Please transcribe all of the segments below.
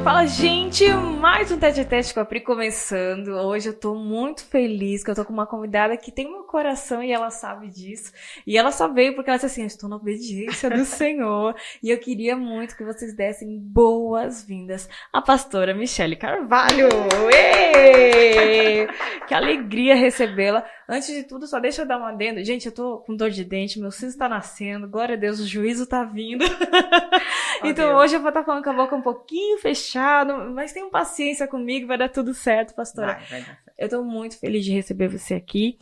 Fala, gente, mais um Tete a Tete com a Pri começando. Hoje eu tô muito feliz que eu tô com uma convidada que tem meu coração e ela sabe disso. E ela só veio porque ela disse assim, eu estou na obediência do Senhor. E eu queria muito que vocês dessem boas-vindas à pastora Michele Carvalho. Êêê! Que alegria recebê-la. Antes de tudo, só deixa eu dar um adendo. Gente, eu tô com dor de dente, meu siso tá nascendo, glória a Deus, o juízo tá vindo. Então hoje eu vou estar falando com a boca um pouquinho fechada, mas tenham paciência comigo, vai dar tudo certo, pastora. Vai dar certo. Eu tô muito feliz de receber você aqui.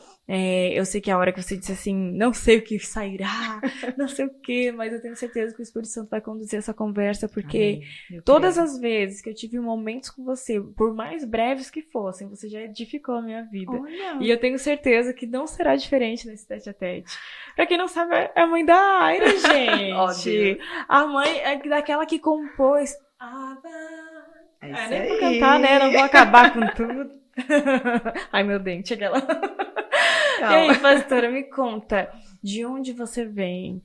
Eu sei que a hora que você disse assim, não sei o que sairá, não sei o que, mas eu tenho certeza que o Espírito Santo vai conduzir essa conversa, porque todas as vezes que eu tive momentos com você, por mais breves que fossem, você já edificou a minha vida. Olha. E eu tenho certeza que não será diferente nesse tete a tete. Pra quem não sabe, é a mãe da Aira, gente. A mãe é daquela que compôs. Nem vou cantar, né? Não vou acabar com tudo. Ai, meu dente, aquela. E aí, pastora, me conta, de onde você vem?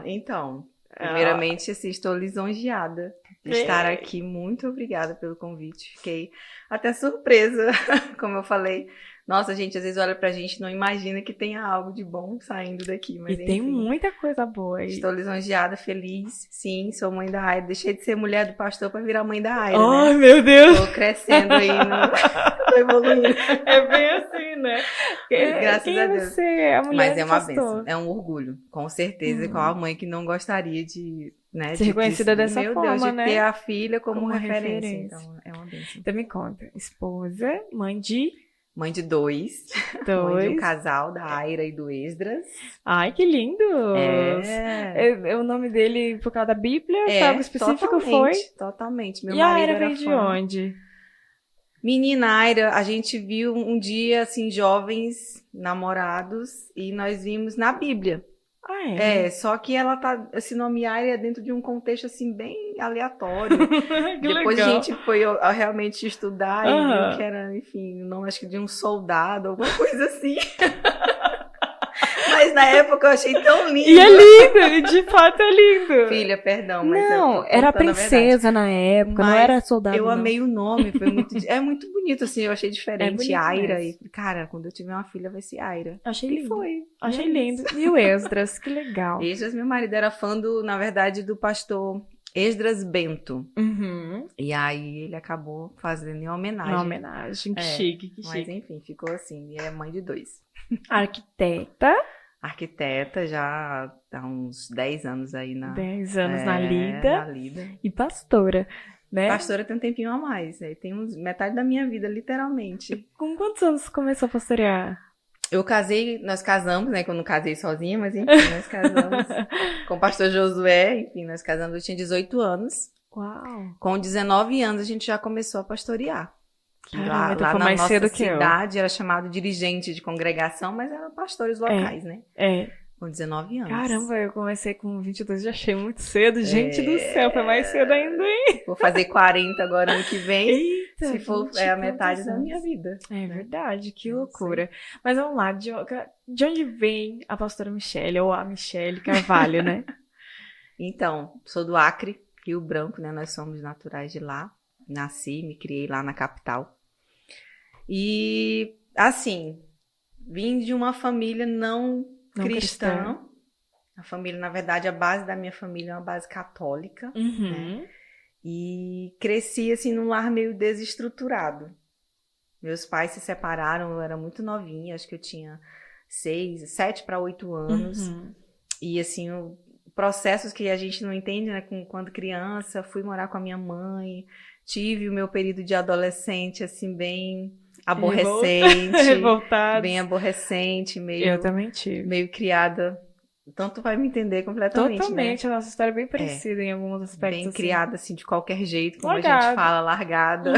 Então, primeiramente, assim, estou lisonjeada de estar aqui. Muito obrigada pelo convite. Fiquei até surpresa, como eu falei. Nossa, gente, às vezes olha pra gente e não imagina que tenha algo de bom saindo daqui. Mas, tem muita coisa boa aí. Estou lisonjeada, feliz. Sim, sou mãe da Aira. Deixei de ser mulher do pastor pra virar mãe da Aira, Ai, né? meu Deus! Tô crescendo aí, tô evoluindo. É bem assim, né? Graças a Deus. Você é a mulher Mas é do uma pastor. bênção, é um orgulho. Com certeza, qual a mãe que não gostaria de... Né, ser reconhecida dessa meu forma, Deus, de né? ter a filha como referência. referência. Então, é uma bênção. Então me conta, esposa, mãe de dois. Mãe de um casal, da Aira e do Esdras. Ai, que lindo! É o nome dele por causa da Bíblia? Foi algo específico? Totalmente. Meu e a marido Aira era veio de fã. onde? Menina Aira, a gente viu um dia, assim, jovens namorados, e nós vimos na Bíblia. Só que ela tá, esse nome Aira é dentro de um contexto, assim, bem aleatório. Depois legal. a gente foi realmente estudar e viu que era, enfim, o nome, acho que de um soldado, alguma coisa assim. Mas na época eu achei tão lindo. E é lindo, de fato é lindo. Filha, perdão, mas não, era princesa na época, mas não era soldado. Eu amei o nome, é muito bonito, assim, eu achei diferente. Aira. Mesmo. E, cara, quando eu tiver uma filha vai ser Aira. Achei lindo. Achei lindo. E o Esdras, que legal. Esdras, meu marido era fã na verdade, do pastor Esdras Bento. Uhum. E aí ele acabou fazendo em homenagem. Uma homenagem, que chique, que chique. Mas enfim, ficou assim, e é mãe de 2. Arquiteta já há uns 10 anos aí 10 anos na lida. E pastora, né? Pastora tem um tempinho a mais, né? Tem metade da minha vida, literalmente. Com quantos anos você começou a pastorear? Nós casamos, né? Que eu não casei sozinha, mas enfim, nós casamos com o pastor Josué, enfim, nós casamos, eu tinha 18 anos. Uau! Com 19 anos a gente já começou a pastorear. Caramba, lá na mais nossa cedo que cidade era chamado dirigente de congregação, mas eram pastores locais, né? Com 19 anos. Caramba, eu comecei com 22, já achei muito cedo. Gente do céu, foi mais cedo ainda, hein? Vou fazer 40 agora ano que vem. Eita, se for a metade da minha vida. É verdade, que loucura. Mas vamos lá, de onde vem a pastora Michele, ou a Michele Carvalho, né? Então, sou do Acre, Rio Branco, né? Nós somos naturais de lá. Nasci, me criei lá na capital. E, assim, vim de uma família não cristã. A família, na verdade, a base da minha família é uma base católica. Né? E cresci, assim, num lar meio desestruturado. Meus pais se separaram, eu era muito novinha, acho que eu tinha 7 para 8 anos. E, assim, processos que a gente não entende, né? Quando criança, fui morar com a minha mãe. Tive o meu período de adolescente, assim, bem aborrecente. Revoltado. Bem aborrecente, meio... Eu também tive. Meio criada. Tanto vai me entender completamente, Totalmente, né? A nossa história é bem parecida em alguns aspectos. Bem assim. criada, assim, de qualquer jeito, como a gente fala, largada.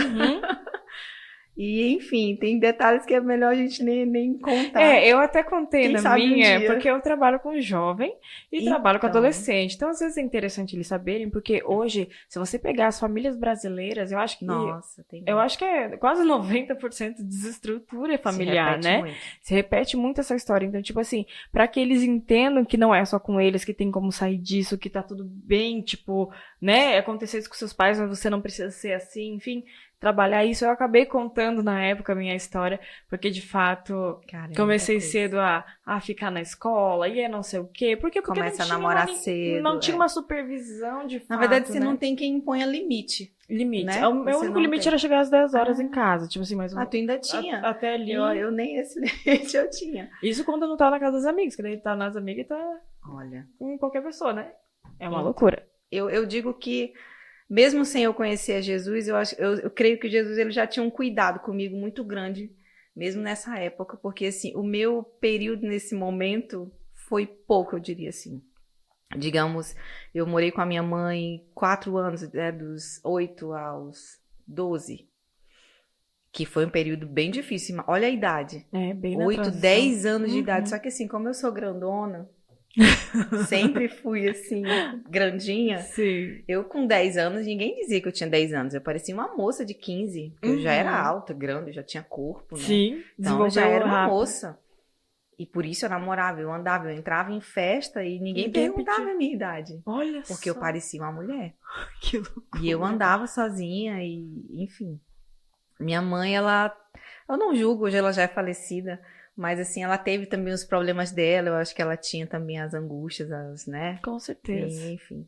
E, enfim, tem detalhes que é melhor a gente nem contar. Eu até contei Quem na sabe um minha, dia. porque eu trabalho com jovem e trabalho com Então. adolescente. Então, às vezes é interessante eles saberem, porque hoje, se você pegar as famílias brasileiras, eu acho que Nossa, eu acho que é quase 90% de desestrutura familiar, se repete né? muito. Se repete muito essa história. Então, tipo assim, pra que eles entendam que não é só com eles, que tem como sair disso, que tá tudo bem, tipo, né? Acontecer isso com seus pais, mas você não precisa ser assim, enfim. Trabalhar isso, eu acabei contando na época a minha história, porque de fato Cara, comecei cedo a ficar na escola e não sei o quê. Porque começa não a namorar tinha cedo. não tinha uma supervisão de fato. Na verdade, você né? não tem quem imponha limite. Limite. Né? O meu único limite era chegar às 10 horas em casa. Tipo assim, mas tu ainda tinha. Até ali. Eu nem esse limite eu tinha. Isso quando eu não tava na casa dos amigos, que daí tá nas amigas e tá Olha. com qualquer pessoa, né? É uma loucura. Eu digo que mesmo sem eu conhecer Jesus, eu creio que Jesus ele já tinha um cuidado comigo muito grande, mesmo nessa época, porque assim, o meu período nesse momento foi pouco, eu diria assim. Digamos, eu morei com a minha mãe 4 anos, dos 8 aos 12, que foi um período bem difícil. Olha a idade. Bem na 8, transição. 10 anos de idade. Só que assim, como eu sou grandona, sempre fui assim, grandinha. Sim. Eu com 10 anos, ninguém dizia que eu tinha 10 anos. Eu parecia uma moça de 15. Eu já era alta, grande, já tinha corpo, né? Sim, então eu já era uma rápido. moça. E por isso eu namorava, eu andava, eu entrava em festa e ninguém perguntava a minha idade. Olha porque só. eu parecia uma mulher. Que loucura. E eu andava sozinha e, enfim. Minha mãe, eu não julgo, hoje ela já é falecida, mas assim, ela teve também os problemas dela, eu acho que ela tinha também as angústias, né? Com certeza. E, enfim.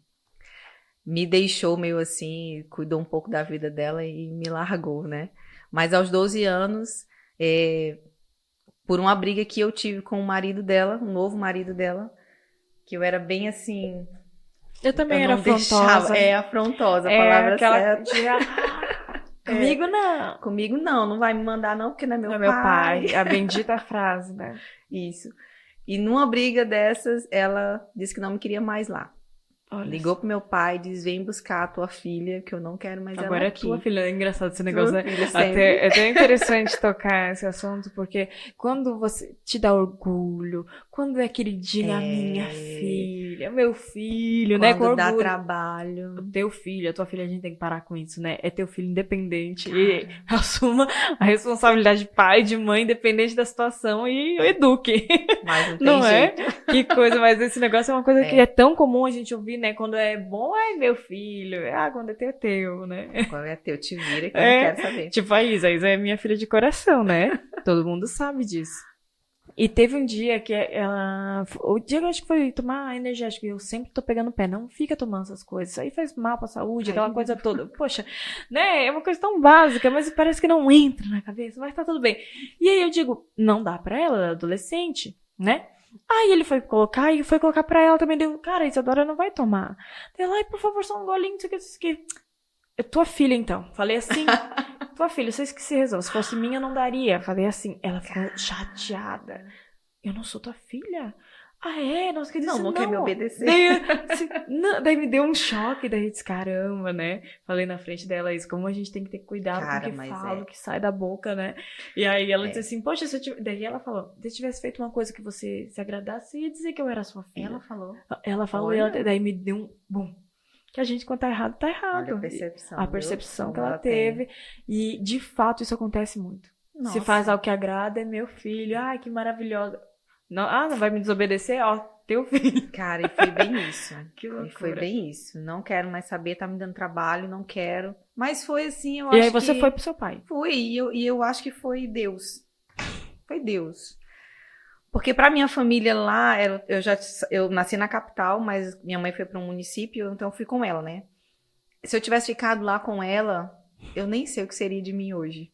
Me deixou meio assim, cuidou um pouco da vida dela e me largou, né? Mas aos 12 anos, por uma briga que eu tive com o marido dela, o novo marido dela, que eu era bem assim... Eu também era afrontosa. Afrontosa, a palavra certa. Comigo não. Comigo não vai me mandar não, porque não é meu pai. A bendita frase, né? Isso. E numa briga dessas, ela disse que não me queria mais lá. Olha ligou pro meu pai e disse, vem buscar a tua filha, que eu não quero mais Agora ela é aqui. tua filha, é engraçado esse negócio, tua né? Filha, é até interessante tocar esse assunto, porque quando você te dá orgulho, quando é queridinha, a minha filha, meu filho, quando né? Com dá orgulho. trabalho. O teu filho, a tua filha, a gente tem que parar com isso, né? É teu filho independente. E assuma a responsabilidade de pai, de mãe, independente da situação e eduque. Mas não jeito. É? Que coisa, mas esse negócio é uma coisa que é tão comum a gente ouvir, né? Quando é bom, é meu filho. Quando é teu, né? Quando é teu, te vira que eu não quero saber. Tipo a Isa é minha filha de coração, né? Todo mundo sabe disso. E teve um dia que ela... O dia que eu acho que foi tomar energético. E eu sempre tô pegando o pé. Não fica tomando essas coisas. Isso aí faz mal pra saúde, aquela coisa toda. Poxa, né? É uma coisa tão básica, mas parece que não entra na cabeça. Mas tá tudo bem. E aí eu digo, não dá pra ela, ela é adolescente, né? Aí ele foi colocar pra ela também. Deu, cara, Isadora não vai tomar. Ela, ai, por favor, só um golinho, isso aqui. É tua filha, então. Falei assim, tua filha, vocês que se resolvem. Se fosse minha, não daria. Falei assim. Ela ficou chateada. Eu não sou tua filha? Nossa, que não quer me obedecer. Daí me deu um choque. Daí eu disse, caramba, né? Falei na frente dela isso. Como a gente tem que ter cuidado com o que fala, o que sai da boca, né? E aí ela disse assim, poxa, daí ela falou, se eu tivesse feito uma coisa que você se agradasse, você ia dizer que eu era sua filha. Ela falou. E daí me deu um bum. Que a gente, quando tá errado, tá errado. Olha a percepção que ela teve. E, de fato, isso acontece muito. Nossa. Se faz algo que agrada, é meu filho. Ai, que maravilhosa. Não vai me desobedecer? Ó, teu filho. Cara, e foi bem isso. Que loucura. E foi bem isso. Não quero mais saber, tá me dando trabalho, não quero. Mas foi assim, eu e acho que... E aí você foi pro seu pai? Fui, e eu acho que foi Deus. Foi Deus. Porque pra minha família lá, eu nasci na capital, mas minha mãe foi para um município, então eu fui com ela, né? Se eu tivesse ficado lá com ela, eu nem sei o que seria de mim hoje.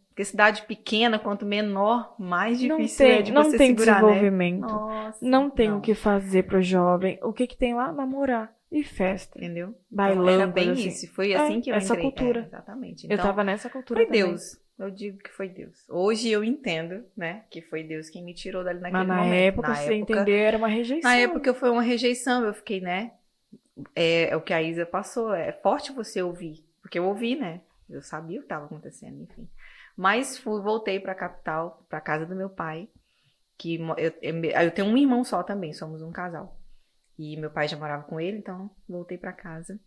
Porque cidade pequena, quanto menor, mais difícil é de você segurar, desenvolvimento. Né? Nossa, não tem o que fazer pro jovem. O que tem lá? Namorar e festa. Entendeu? Bailando. Era bem assim. isso. Foi assim que eu essa entrei. cultura. Exatamente. Então, eu tava nessa cultura foi também. Deus. Eu digo que foi Deus. Hoje eu entendo, né? Que foi Deus quem me tirou dali naquele momento. momento. Mas na época, você entender, era uma rejeição. Na época foi uma rejeição. Eu fiquei, né? É o que a Isa passou. É forte você ouvir. Porque eu ouvi, né? Eu sabia o que estava acontecendo, enfim. Mas voltei para a capital, para casa do meu pai, que eu tenho um irmão só também, somos um casal. E meu pai já morava com ele, então voltei para casa.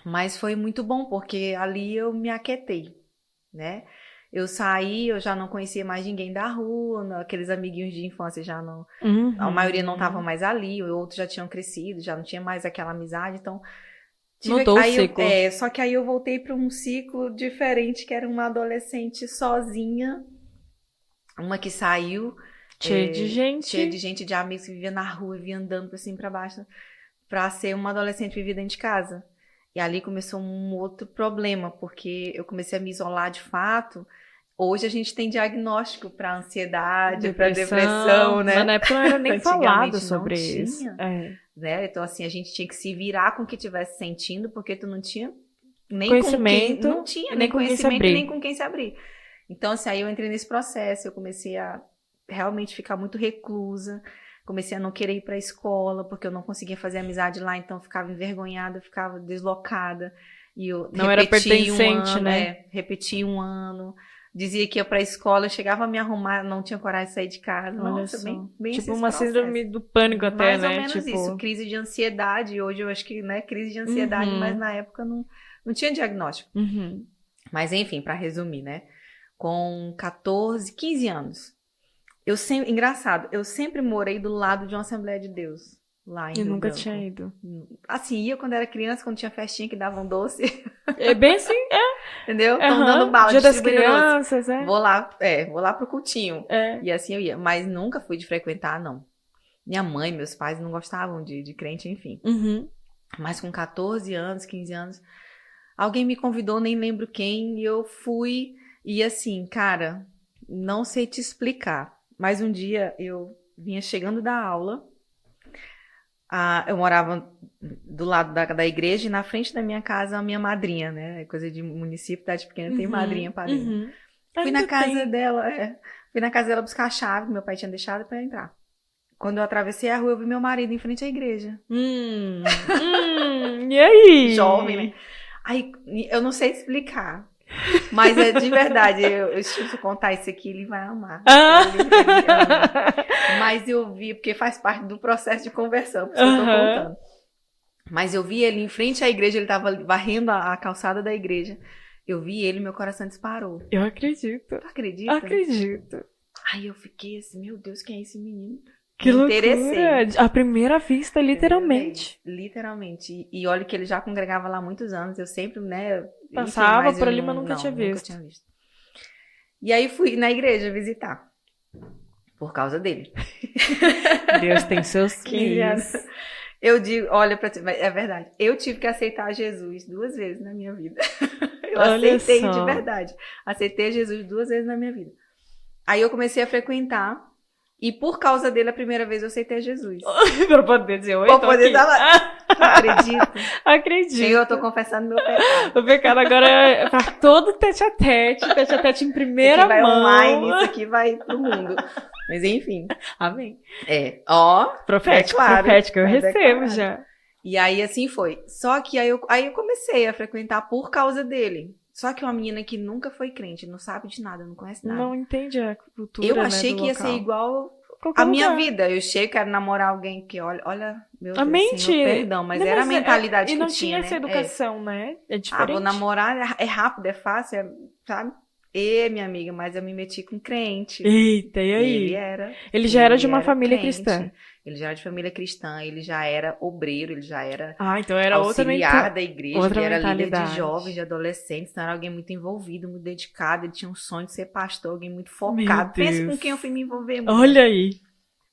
Mas foi muito bom, porque ali eu me aquietei, né? Eu saí, eu já não conhecia mais ninguém da rua, aqueles amiguinhos de infância já não... A maioria não estavam mais ali, outros já tinham crescido, já não tinha mais aquela amizade, então... Mudou o ciclo. Só que aí eu voltei para um ciclo diferente, que era uma adolescente sozinha, uma que saiu... Cheia de gente, de amigos que vivia na rua, vivia andando pra cima e pra baixo, pra ser uma adolescente que vivia dentro de casa. E ali começou um outro problema, porque eu comecei a me isolar de fato. Hoje a gente tem diagnóstico pra ansiedade, pra depressão, né? Mas na época não era nem falado sobre isso. Né? Então, assim, a gente tinha que se virar com o que estivesse sentindo, porque tu não tinha nem conhecimento, não tinha nem conhecimento e nem com quem se abrir. Então, assim, aí eu entrei nesse processo, eu comecei a realmente ficar muito reclusa, comecei a não querer ir para a escola, porque eu não conseguia fazer amizade lá, então eu ficava envergonhada, ficava deslocada, e eu não era pertencente, né? Repeti um ano, dizia que ia para a escola, eu chegava a me arrumar, não tinha coragem de sair de casa. Olha Nossa, só. bem tipo uma síndrome do pânico até, mais né? Mais ou menos tipo... isso, crise de ansiedade, hoje eu acho que, né, crise de ansiedade, mas na época não tinha diagnóstico. Mas enfim, para resumir, né, com 14, 15 anos, engraçado, eu sempre morei do lado de uma Assembleia de Deus, lá em Rio nunca Branco. tinha ido. Assim, ia quando era criança, quando tinha festinha que davam doce. É bem assim, Entendeu? Estão dando bala, Dia das crianças, doce. Vou lá pro cultinho. E assim eu ia, mas nunca fui de frequentar, não. Minha mãe, meus pais não gostavam de crente, enfim. Mas com 14 anos, 15 anos, alguém me convidou, nem lembro quem, e eu fui, e assim, cara, não sei te explicar. Mas um dia eu vinha chegando da aula, eu morava do lado da igreja e na frente da minha casa a minha madrinha, né? Coisa de município, cidade pequena, tem madrinha, padrinha. Fui na casa dela buscar a chave que meu pai tinha deixado para entrar. Quando eu atravessei a rua, eu vi meu marido em frente à igreja. E aí? Jovem, né? Aí, eu não sei explicar. Mas é de verdade, se eu contar isso aqui, ele vai amar. Ele ama. Mas eu vi, porque faz parte do processo de conversão, por isso que eu tô contando. Mas eu vi ele em frente à igreja, ele tava varrendo a calçada da igreja. Eu vi ele, meu coração disparou. Eu acredito. Tu acredita? Acredito. Aí eu fiquei assim, meu Deus, quem é esse menino? Que loucura! À primeira vista, literalmente. Literalmente. E olha que ele já congregava lá há muitos anos. Eu sempre, né... Passava por ali, mas nunca tinha visto. E aí fui na igreja visitar. Por causa dele. Deus tem seus 15 anos. Eu digo, olha pra ti, é verdade. Eu tive que aceitar Jesus 2 vezes na minha vida. Eu aceitei de verdade. Aceitei Jesus 2 vezes na minha vida. Aí eu comecei a frequentar. E por causa dele, a primeira vez eu aceitei Jesus. Pra poder dizer oi, pra poder dar lá. Acredito. Acredito. Senhor, eu tô confessando meu pecado. O pecado agora é pra todo tete-a-tete em primeira isso aqui mão. Vai online, isso aqui vai pro mundo. Mas enfim. Amém. Profético, profético, eu recebo já. E aí assim foi. Só que aí eu comecei a frequentar por causa dele. Só que uma menina que nunca foi crente, não sabe de nada, não conhece nada. Não entende a cultura, eu achei que ia local. Ser igual qualquer a lugar. Minha vida. Eu chego, quero namorar alguém que olha, meu Deus, mente. Senhor, perdão, mas era a mentalidade que tinha, E não tinha essa educação, né? É diferente. Vou namorar, é rápido, é fácil, sabe? Minha amiga, mas eu me meti com crente. Eita, e aí? Ele já era de uma família cristã. Ele já era de família cristã, ele já era obreiro, ele já era então era auxiliar da igreja, outra ele era líder de jovens, de adolescentes, então era alguém muito envolvido, muito dedicado, ele tinha um sonho de ser pastor, alguém muito focado. Pensa com quem eu fui me envolver. Olha aí.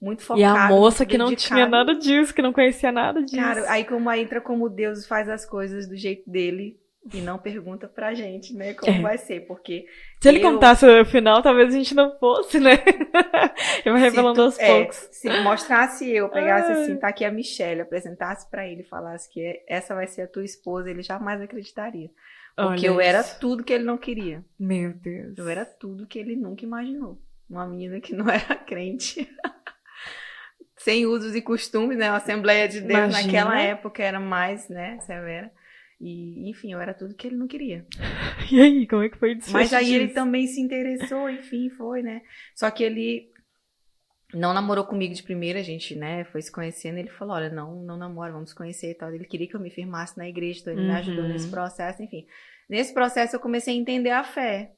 Muito focado. E a moça que não tinha nada disso, que não conhecia nada disso. Cara, aí entra como Deus faz as coisas do jeito dele. E não pergunta pra gente, né, como vai ser, porque... Se ele contasse o final, talvez a gente não fosse, né? Eu vou revelando aos poucos. Se mostrasse pegasse assim, tá aqui a Michelle, apresentasse pra ele, falasse que essa vai ser a tua esposa, ele jamais acreditaria. Porque eu era tudo que ele não queria. Meu Deus. Eu era tudo que ele nunca imaginou. Uma menina que não era crente. Sem usos e costumes, né? A Assembleia de Deus naquela época era mais, né, severa. E, enfim, eu era tudo que ele não queria. E aí, como é que foi o desfecho Mas aí disso? ele também se interessou, enfim, foi, né? Só que ele não namorou comigo de primeira, a gente, né, foi se conhecendo. Ele falou, olha, não namora, vamos se conhecer e tal. Ele queria que eu me firmasse na igreja, então ele me ajudou nesse processo, enfim. Nesse processo eu comecei a entender a fé.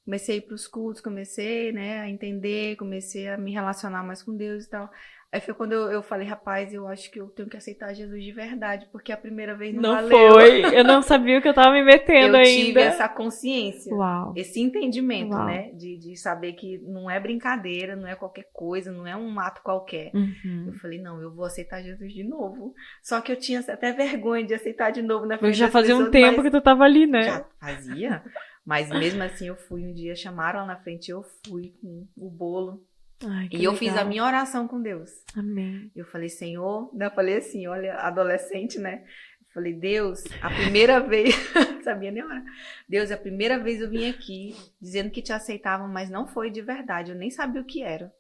Comecei a ir pros cultos, comecei, né, a entender, comecei a me relacionar mais com Deus e tal. Aí foi quando eu falei, rapaz, eu acho que eu tenho que aceitar Jesus de verdade, porque a primeira vez não valeu. Foi, eu não sabia o que eu tava me metendo eu ainda. tive essa consciência, Uau. esse entendimento, Uau. né, de saber que não é brincadeira, não é qualquer coisa, não é um ato qualquer. Eu falei, não, eu vou aceitar Jesus de novo. Só que eu tinha até vergonha de aceitar de novo na frente das já fazia pessoas, um tempo que tu tava ali, né? Já fazia, mas mesmo assim eu fui um dia, chamaram lá na frente, eu fui com o bolo. Ai, que e eu legal. fiz a minha oração com Deus. Amém. Eu falei, Senhor, eu falei assim, olha, adolescente, né? Eu falei, Deus, a primeira vez, sabia nem hora. Deus, a primeira vez eu vim aqui dizendo que te aceitavam, mas não foi de verdade, eu nem sabia o que era.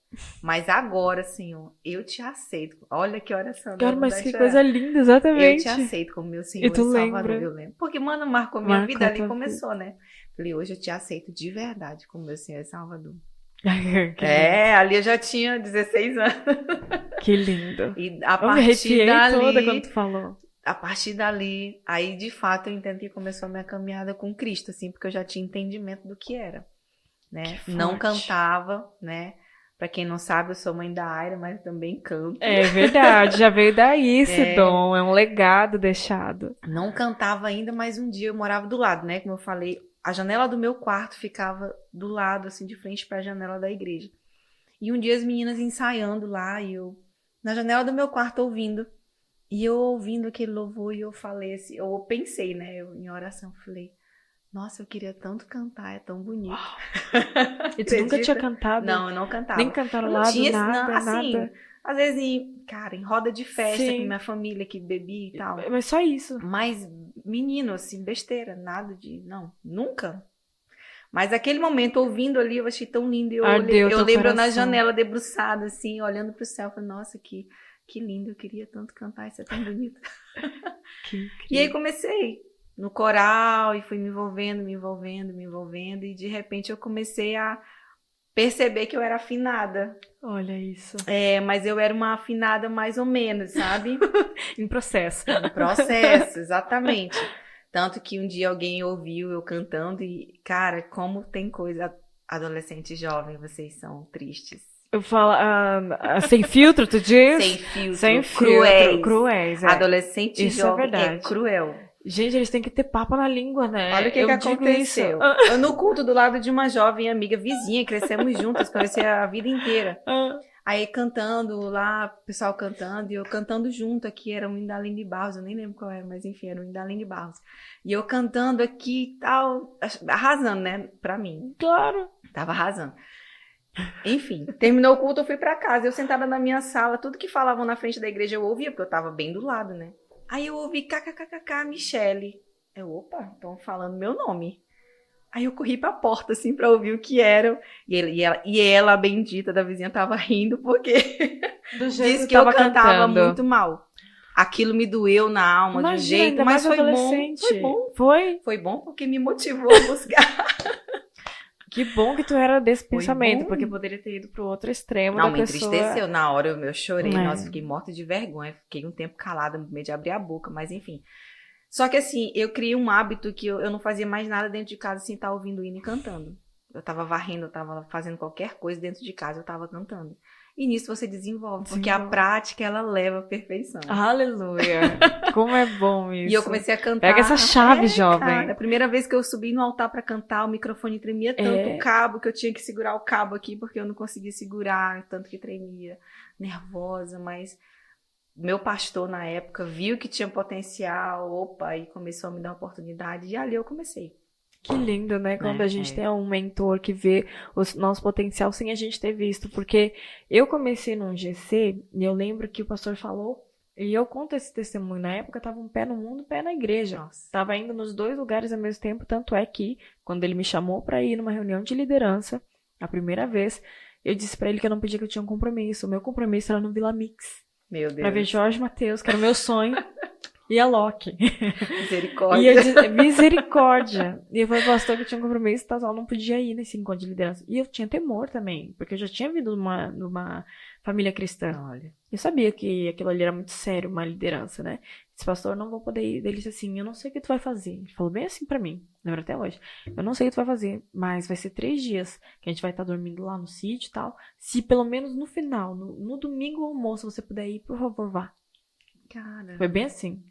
Mas agora, Senhor, eu te aceito. Olha que oração. Cara, mas que coisa linda, exatamente. Eu te aceito como meu Senhor e tu Salvador, lembra? eu lembro. Porque, mano, marcou minha vida ali, começou, né? Falei, hoje eu te aceito de verdade como meu Senhor e Salvador. Ali eu já tinha 16 anos. Que lindo. E a partir dali, toda quando tu falou. A partir dali, aí de fato eu entendo que começou a minha caminhada com Cristo, assim, porque eu já tinha entendimento do que era, né? Não cantava, né? Pra quem não sabe, eu sou mãe da Aira, mas também canto. É verdade, já veio daí esse dom, é um legado deixado. Não cantava ainda, mas um dia eu morava do lado, né? Como eu falei, a janela do meu quarto ficava do lado, assim, de frente para a janela da igreja. E um dia as meninas ensaiando lá, e eu na janela do meu quarto ouvindo. E eu ouvindo aquele louvor, e eu falei assim, eu pensei, né, em oração, falei, nossa, eu queria tanto cantar, é tão bonito. E tu nunca tinha cantado? Não, eu não cantava. Nem cantarolado, nada, assim, nada. Às vezes, cara, em roda de festa, Sim. com minha família que bebia e tal. Mas só isso. Mas, menino, assim, besteira, nada de... Não, nunca. Mas aquele momento, ouvindo ali, eu achei tão lindo. Eu lembro na janela, debruçada, assim, olhando pro céu. Falei, nossa, que lindo, eu queria tanto cantar, isso é tão bonito. E aí comecei no coral e fui me envolvendo. E de repente eu comecei a perceber que eu era afinada. Olha isso. Mas eu era uma afinada mais ou menos, sabe? Em processo. Em processo, exatamente. Tanto que um dia alguém ouviu eu cantando e, cara, como tem coisa... Adolescente e jovem, vocês são tristes. Eu falo, sem filtro, tu diz? Sem filtro. Cruéis. Adolescente e isso jovem é verdade. é cruel. Gente, eles têm que ter papo na língua, né? Olha o que aconteceu. Eu no culto do lado de uma jovem amiga vizinha, crescemos juntas, conheci a vida inteira. Aí cantando lá, o pessoal cantando, e eu cantando junto aqui, era um Indaline de Barros, eu nem lembro qual era, mas enfim, era um Indaline de Barros. E eu cantando aqui e tal, arrasando, né, pra mim. Claro. Tava arrasando. Enfim, terminou o culto, eu fui pra casa, eu sentada na minha sala, tudo que falavam na frente da igreja eu ouvia, porque eu tava bem do lado, né. Aí eu ouvi kkkk, Michele. Opa, estão falando meu nome. Aí eu corri pra porta, assim, pra ouvir o que era. E ela, a bendita da vizinha, tava rindo, porque disse que eu cantava muito mal. Aquilo me doeu na alma. Imagina, de um jeito, mas foi bom. Foi bom porque me motivou a buscar. Que bom que tu era desse pensamento, porque poderia ter ido pro outro extremo da pessoa. Não, me entristeceu. Na hora eu chorei. Nossa, fiquei morta de vergonha. Fiquei um tempo calada, com medo de abrir a boca, mas enfim. Só que assim, eu criei um hábito que eu não fazia mais nada dentro de casa sem estar ouvindo hino e cantando. Eu tava varrendo, eu tava fazendo qualquer coisa dentro de casa, eu tava cantando. E nisso você desenvolve, porque a prática, ela leva à perfeição. Aleluia! Como é bom isso. E eu comecei a cantar. Pega essa chave, jovem. Cara, a primeira vez que eu subi no altar pra cantar, o microfone tremia tanto, o cabo, que eu tinha que segurar o cabo aqui, porque eu não conseguia segurar, tanto que tremia, nervosa, mas... Meu pastor, na época, viu que tinha potencial, e começou a me dar uma oportunidade, e ali eu comecei. Que lindo, né? Quando a gente tem um mentor que vê o nosso potencial sem a gente ter visto. Porque eu comecei num GC, e eu lembro que o pastor falou, e eu conto esse testemunho, na época eu tava um pé no mundo, um pé na igreja. Nossa. Tava indo nos dois lugares ao mesmo tempo, tanto é que, quando ele me chamou pra ir numa reunião de liderança, a primeira vez, eu disse pra ele que eu não pedia que eu tinha um compromisso. O meu compromisso era no Vila Mix. Meu Deus. Pra ver Jorge Mateus, que era o meu sonho. e a Loki. Misericórdia. E eu disse, misericórdia. E eu falei, pastor, que eu tinha um compromisso, tá, só não podia ir nesse encontro de liderança. E eu tinha temor também, porque eu já tinha vindo numa família cristã. Olha. Eu sabia que aquilo ali era muito sério, uma liderança, né? Esse pastor, eu não vou poder ir. Ele disse assim, eu não sei o que tu vai fazer. Ele falou bem assim pra mim, lembro até hoje. Eu não sei o que tu vai fazer, mas vai ser 3 dias que a gente vai estar dormindo lá no sítio e tal. Se pelo menos no final, no domingo ao almoço, você puder ir, por favor, vá. Cara. Foi bem assim.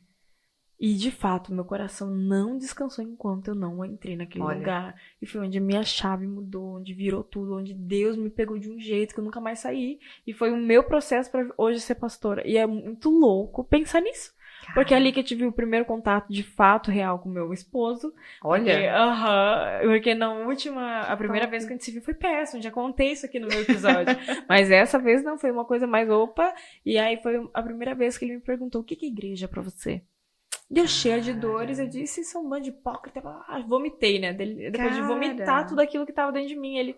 E, de fato, meu coração não descansou enquanto eu não entrei naquele lugar. E foi onde a minha chave mudou, onde virou tudo, onde Deus me pegou de um jeito que eu nunca mais saí. E foi o meu processo para hoje ser pastora. E é muito louco pensar nisso. Porque é ali que eu tive o primeiro contato, de fato, real com meu esposo. Olha! Porque a primeira vez que a gente se viu foi péssimo. Já contei isso aqui no meu episódio. Mas essa vez não, foi uma coisa mais opa. E aí foi a primeira vez que ele me perguntou, o que é igreja pra você? Deu cheia de dores, eu disse, isso é um bando de hipócrita. Vomitei, né? Depois de vomitar tudo aquilo que tava dentro de mim, ele,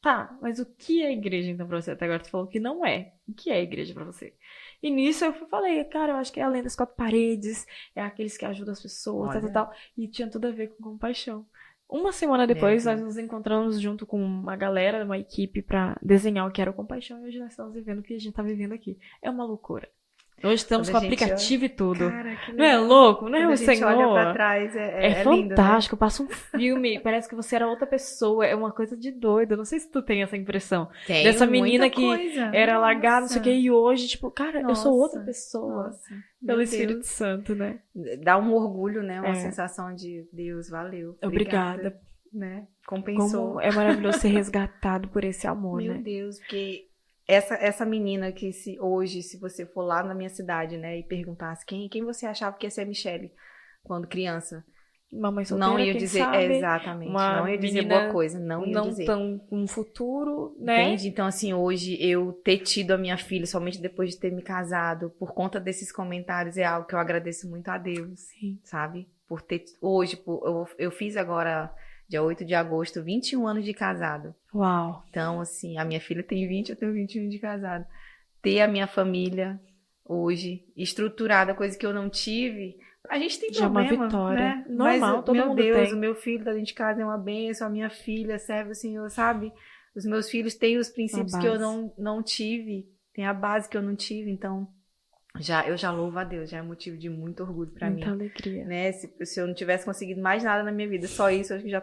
tá, mas o que é igreja então pra você? Até agora tu falou que não é. O que é igreja pra você? E nisso eu falei, cara, eu acho que é além das 4 paredes, é aqueles que ajudam as pessoas, tal. E tinha tudo a ver com compaixão. Uma semana depois, nós nos encontramos junto com uma galera, uma equipe pra desenhar o que era o Compaixão, e hoje nós estamos vivendo o que a gente tá vivendo aqui. É uma loucura. Hoje estamos com aplicativo e tudo. Cara, que não é louco? Não é o Senhor? Olha pra trás, é fantástico. Lindo, né? Passa um filme, parece que você era outra pessoa. É uma coisa de doido. Não sei se tu tem essa impressão. Tenho, dessa menina que coisa. era largada, não sei o que, e hoje, tipo, cara, eu sou outra pessoa. Nossa, pelo Espírito Santo, né? Dá um orgulho, né? Uma sensação de Deus, valeu. Obrigada. Né? Compensou. Como é maravilhoso ser resgatado por esse amor, né? Meu Deus, porque essa menina que hoje, se você for lá na minha cidade, né, e perguntasse quem você achava que ia ser a Michelle quando criança, mamãe solteira, não ia dizer, sabe, exatamente, não ia dizer boa coisa, não ia dizer. Não tão com futuro, né? Entende? Então, assim, hoje eu ter tido a minha filha somente depois de ter me casado, por conta desses comentários, é algo que eu agradeço muito a Deus, sabe? Por ter, hoje, eu fiz agora, dia 8 de agosto, 21 anos de casado. Uau! Então, assim, a minha filha tem 20, eu tenho 21 de casado. Ter a minha família hoje estruturada, coisa que eu não tive, a gente tem problema, já é uma vitória. Né? Normal, mas, todo meu mundo Deus, tem. O meu filho da gente de casa é uma bênção, a minha filha serve o Senhor, sabe? Os meus filhos têm os princípios que eu não tive, tem a base que eu não tive, então eu já louvo a Deus, já é motivo de muito orgulho pra mim. Muita alegria. Né? Se eu não tivesse conseguido mais nada na minha vida, só isso, eu acho que já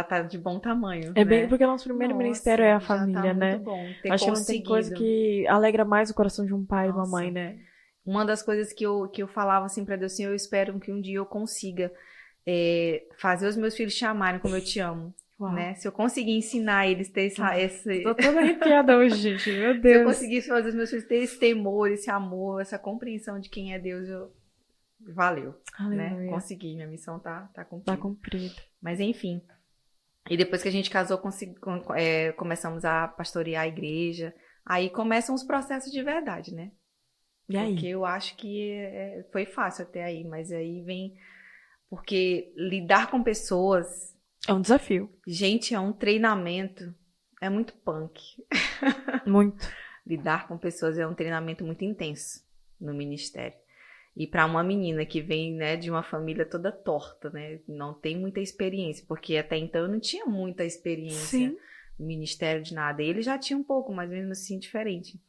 tá de bom tamanho. É né? bem, porque o nosso primeiro ministério é a família, tá né? Muito bom ter acho que não tem coisa que alegra mais o coração de um pai e uma mãe, né? Uma das coisas que eu falava assim pra Deus, assim, eu espero que um dia eu consiga fazer os meus filhos chamarem como eu te amo. Né? Se eu conseguir ensinar eles a ter esse... Tô toda arrepiada hoje, gente. Meu Deus. Se eu conseguir fazer os meus filhos ter esse temor, esse amor, essa compreensão de quem é Deus, valeu. Né? Consegui, minha missão tá cumprida. Tá cumprida. Mas enfim. E depois que a gente casou, começamos a pastorear a igreja. Aí começam os processos de verdade, né? E aí? Porque eu acho que foi fácil até aí, mas aí vem... Porque lidar com pessoas... É um desafio. Gente, é um treinamento. É muito punk. Muito. Lidar com pessoas é um treinamento muito intenso no ministério. E para uma menina que vem, né, de uma família toda torta, né, não tem muita experiência, porque até então eu não tinha muita experiência no ministério de nada. Ele já tinha um pouco, mas mesmo assim diferente.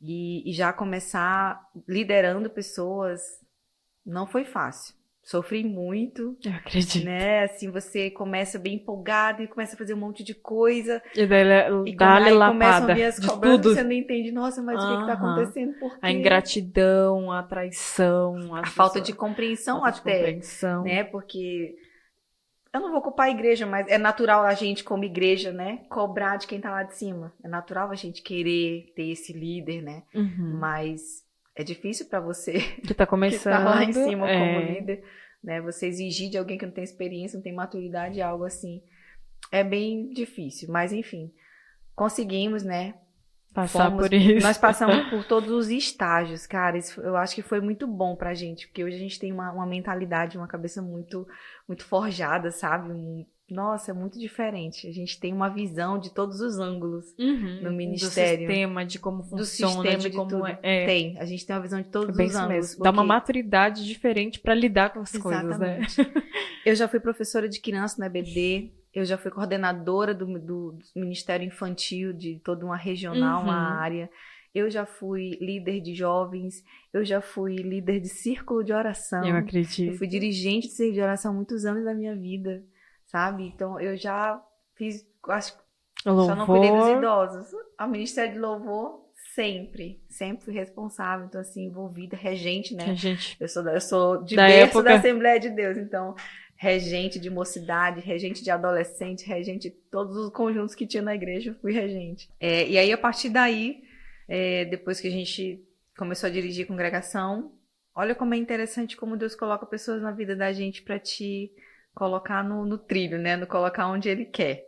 E já começar liderando pessoas não foi fácil. Sofri muito. Eu acredito. Né? Assim, você começa bem empolgado e começa a fazer um monte de coisa. E daí dá-lhe lapada. Começam a vir as cobranças, tudo. Você não entende. Nossa, mas o que está acontecendo? Por quê? A ingratidão, a traição. A falta de compreensão até. Né? Porque eu não vou culpar a igreja, mas é natural a gente, como igreja, né, cobrar de quem está lá de cima. É natural a gente querer ter esse líder, né? Mas... é difícil para você que tá começando, que tá lá em cima como líder, né? Você exigir de alguém que não tem experiência, não tem maturidade, algo assim, é bem difícil. Mas enfim, conseguimos, né? Passar por isso. Nós passamos por todos os estágios, cara. Isso, eu acho que foi muito bom pra gente, porque hoje a gente tem uma mentalidade, uma cabeça muito, muito forjada, sabe? nossa, é muito diferente. A gente tem uma visão de todos os ângulos no ministério. Do sistema, de como funciona, de como tudo. Tem, a gente tem uma visão de todos bem os isso ângulos. mesmo. Dá uma maturidade diferente para lidar com as coisas, né? Eu já fui professora de criança na EBD, eu já fui coordenadora do Ministério Infantil, de toda uma regional, uma área. Eu já fui líder de jovens, eu já fui líder de círculo de oração. Eu acredito. Eu fui dirigente de círculo de oração há muitos anos da minha vida, sabe? Então, eu já fiz, acho que só não cuidei dos idosos. O Ministério de Louvor, sempre fui responsável, então, assim, envolvida, regente, né? Regente. Eu sou de berço da Assembleia de Deus, então, regente de mocidade, regente de adolescente, regente de todos os conjuntos que tinha na igreja, eu fui regente. E aí, a partir daí, depois que a gente começou a dirigir congregação, olha como é interessante como Deus coloca pessoas na vida da gente para te colocar no trilho, né? No colocar onde Ele quer.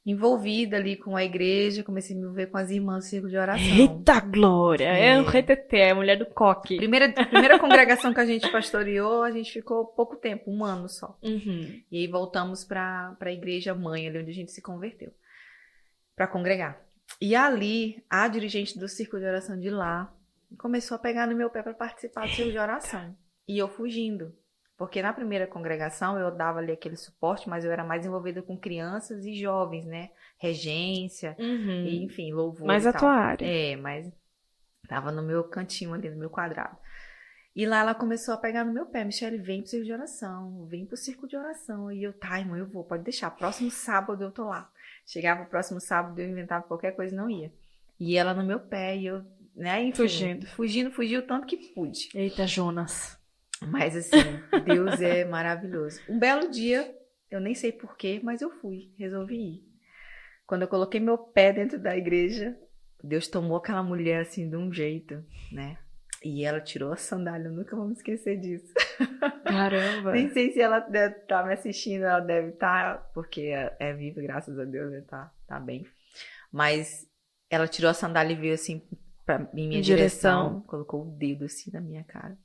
Envolvida ali com a igreja, comecei a me envolver com as irmãs do círculo de oração. Eita glória! É o reteté, é a mulher do coque. Primeira congregação que a gente pastoreou, a gente ficou pouco tempo, 1 ano só. E aí voltamos para a igreja mãe, ali onde a gente se converteu, para congregar. E ali, a dirigente do círculo de oração de lá começou a pegar no meu pé para participar do círculo de oração. E eu fugindo. Porque na primeira congregação eu dava ali aquele suporte, mas eu era mais envolvida com crianças e jovens, né? Regência, e, enfim, louvor. Mais e a tal. tua área. Mas tava no meu cantinho ali, no meu quadrado. E lá ela começou a pegar no meu pé. Michele, vem pro círculo de oração, vem pro círculo de oração. E eu, tá, irmã, eu vou, pode deixar. Próximo sábado eu tô lá. Chegava o próximo sábado, eu inventava qualquer coisa e não ia. E ela no meu pé, e eu, né, enfim, fugi o tanto que pude. Eita, Jonas. Mas assim, Deus é maravilhoso. Um belo dia, eu nem sei porquê, mas eu resolvi ir. Quando eu coloquei meu pé dentro da igreja, Deus tomou aquela mulher assim de um jeito, né? E ela tirou a sandália, eu nunca vou me esquecer disso. Caramba! Nem sei se ela deve estar me assistindo, ela deve estar, porque é viva, graças a Deus, ela tá bem. Mas ela tirou a sandália e veio assim em minha direção, colocou o dedo assim na minha cara.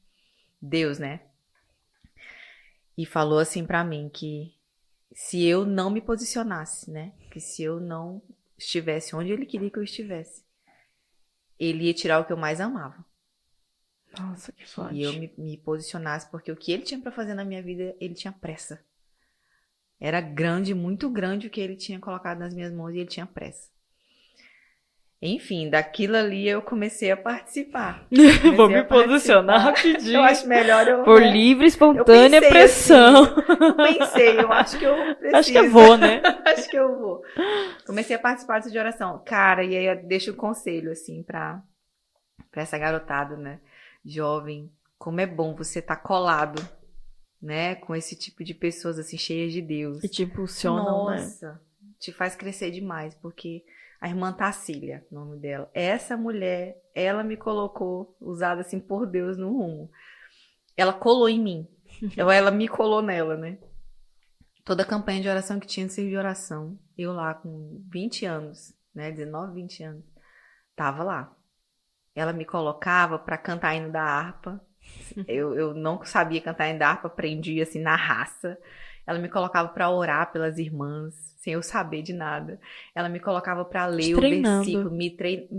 Deus, né? E falou assim pra mim que se eu não me posicionasse, né? Que se eu não estivesse onde Ele queria que eu estivesse, Ele ia tirar o que eu mais amava. Nossa, que forte. E eu me posicionasse, porque o que Ele tinha pra fazer na minha vida, Ele tinha pressa. Era grande, muito grande o que Ele tinha colocado nas minhas mãos e Ele tinha pressa. Enfim, daquilo ali eu comecei a participar. Vou me posicionar rapidinho. Eu acho melhor eu... Por livre, espontânea pressão. Assim, eu acho que eu preciso. Acho que eu vou, né? Acho que eu vou. Comecei a participar de oração. Cara, e aí eu deixo um conselho, assim, pra essa garotada, né? Jovem. Como é bom você estar colado, né? Com esse tipo de pessoas, assim, cheias de Deus. Que te impulsionam, Nossa, te faz crescer demais, porque... A irmã Tacília, o nome dela. Essa mulher, ela me colocou, usada assim por Deus, no rumo. Ela colou em mim. Ela me colou nela, né? Toda a campanha de oração que tinha no serviço de oração, eu lá com 20 anos, né? 19, 20 anos, tava lá. Ela me colocava para cantar hino da harpa. Eu não sabia cantar hino da harpa, aprendi assim na raça. Ela me colocava para orar pelas irmãs, sem eu saber de nada. Ela me colocava para ler o versículo,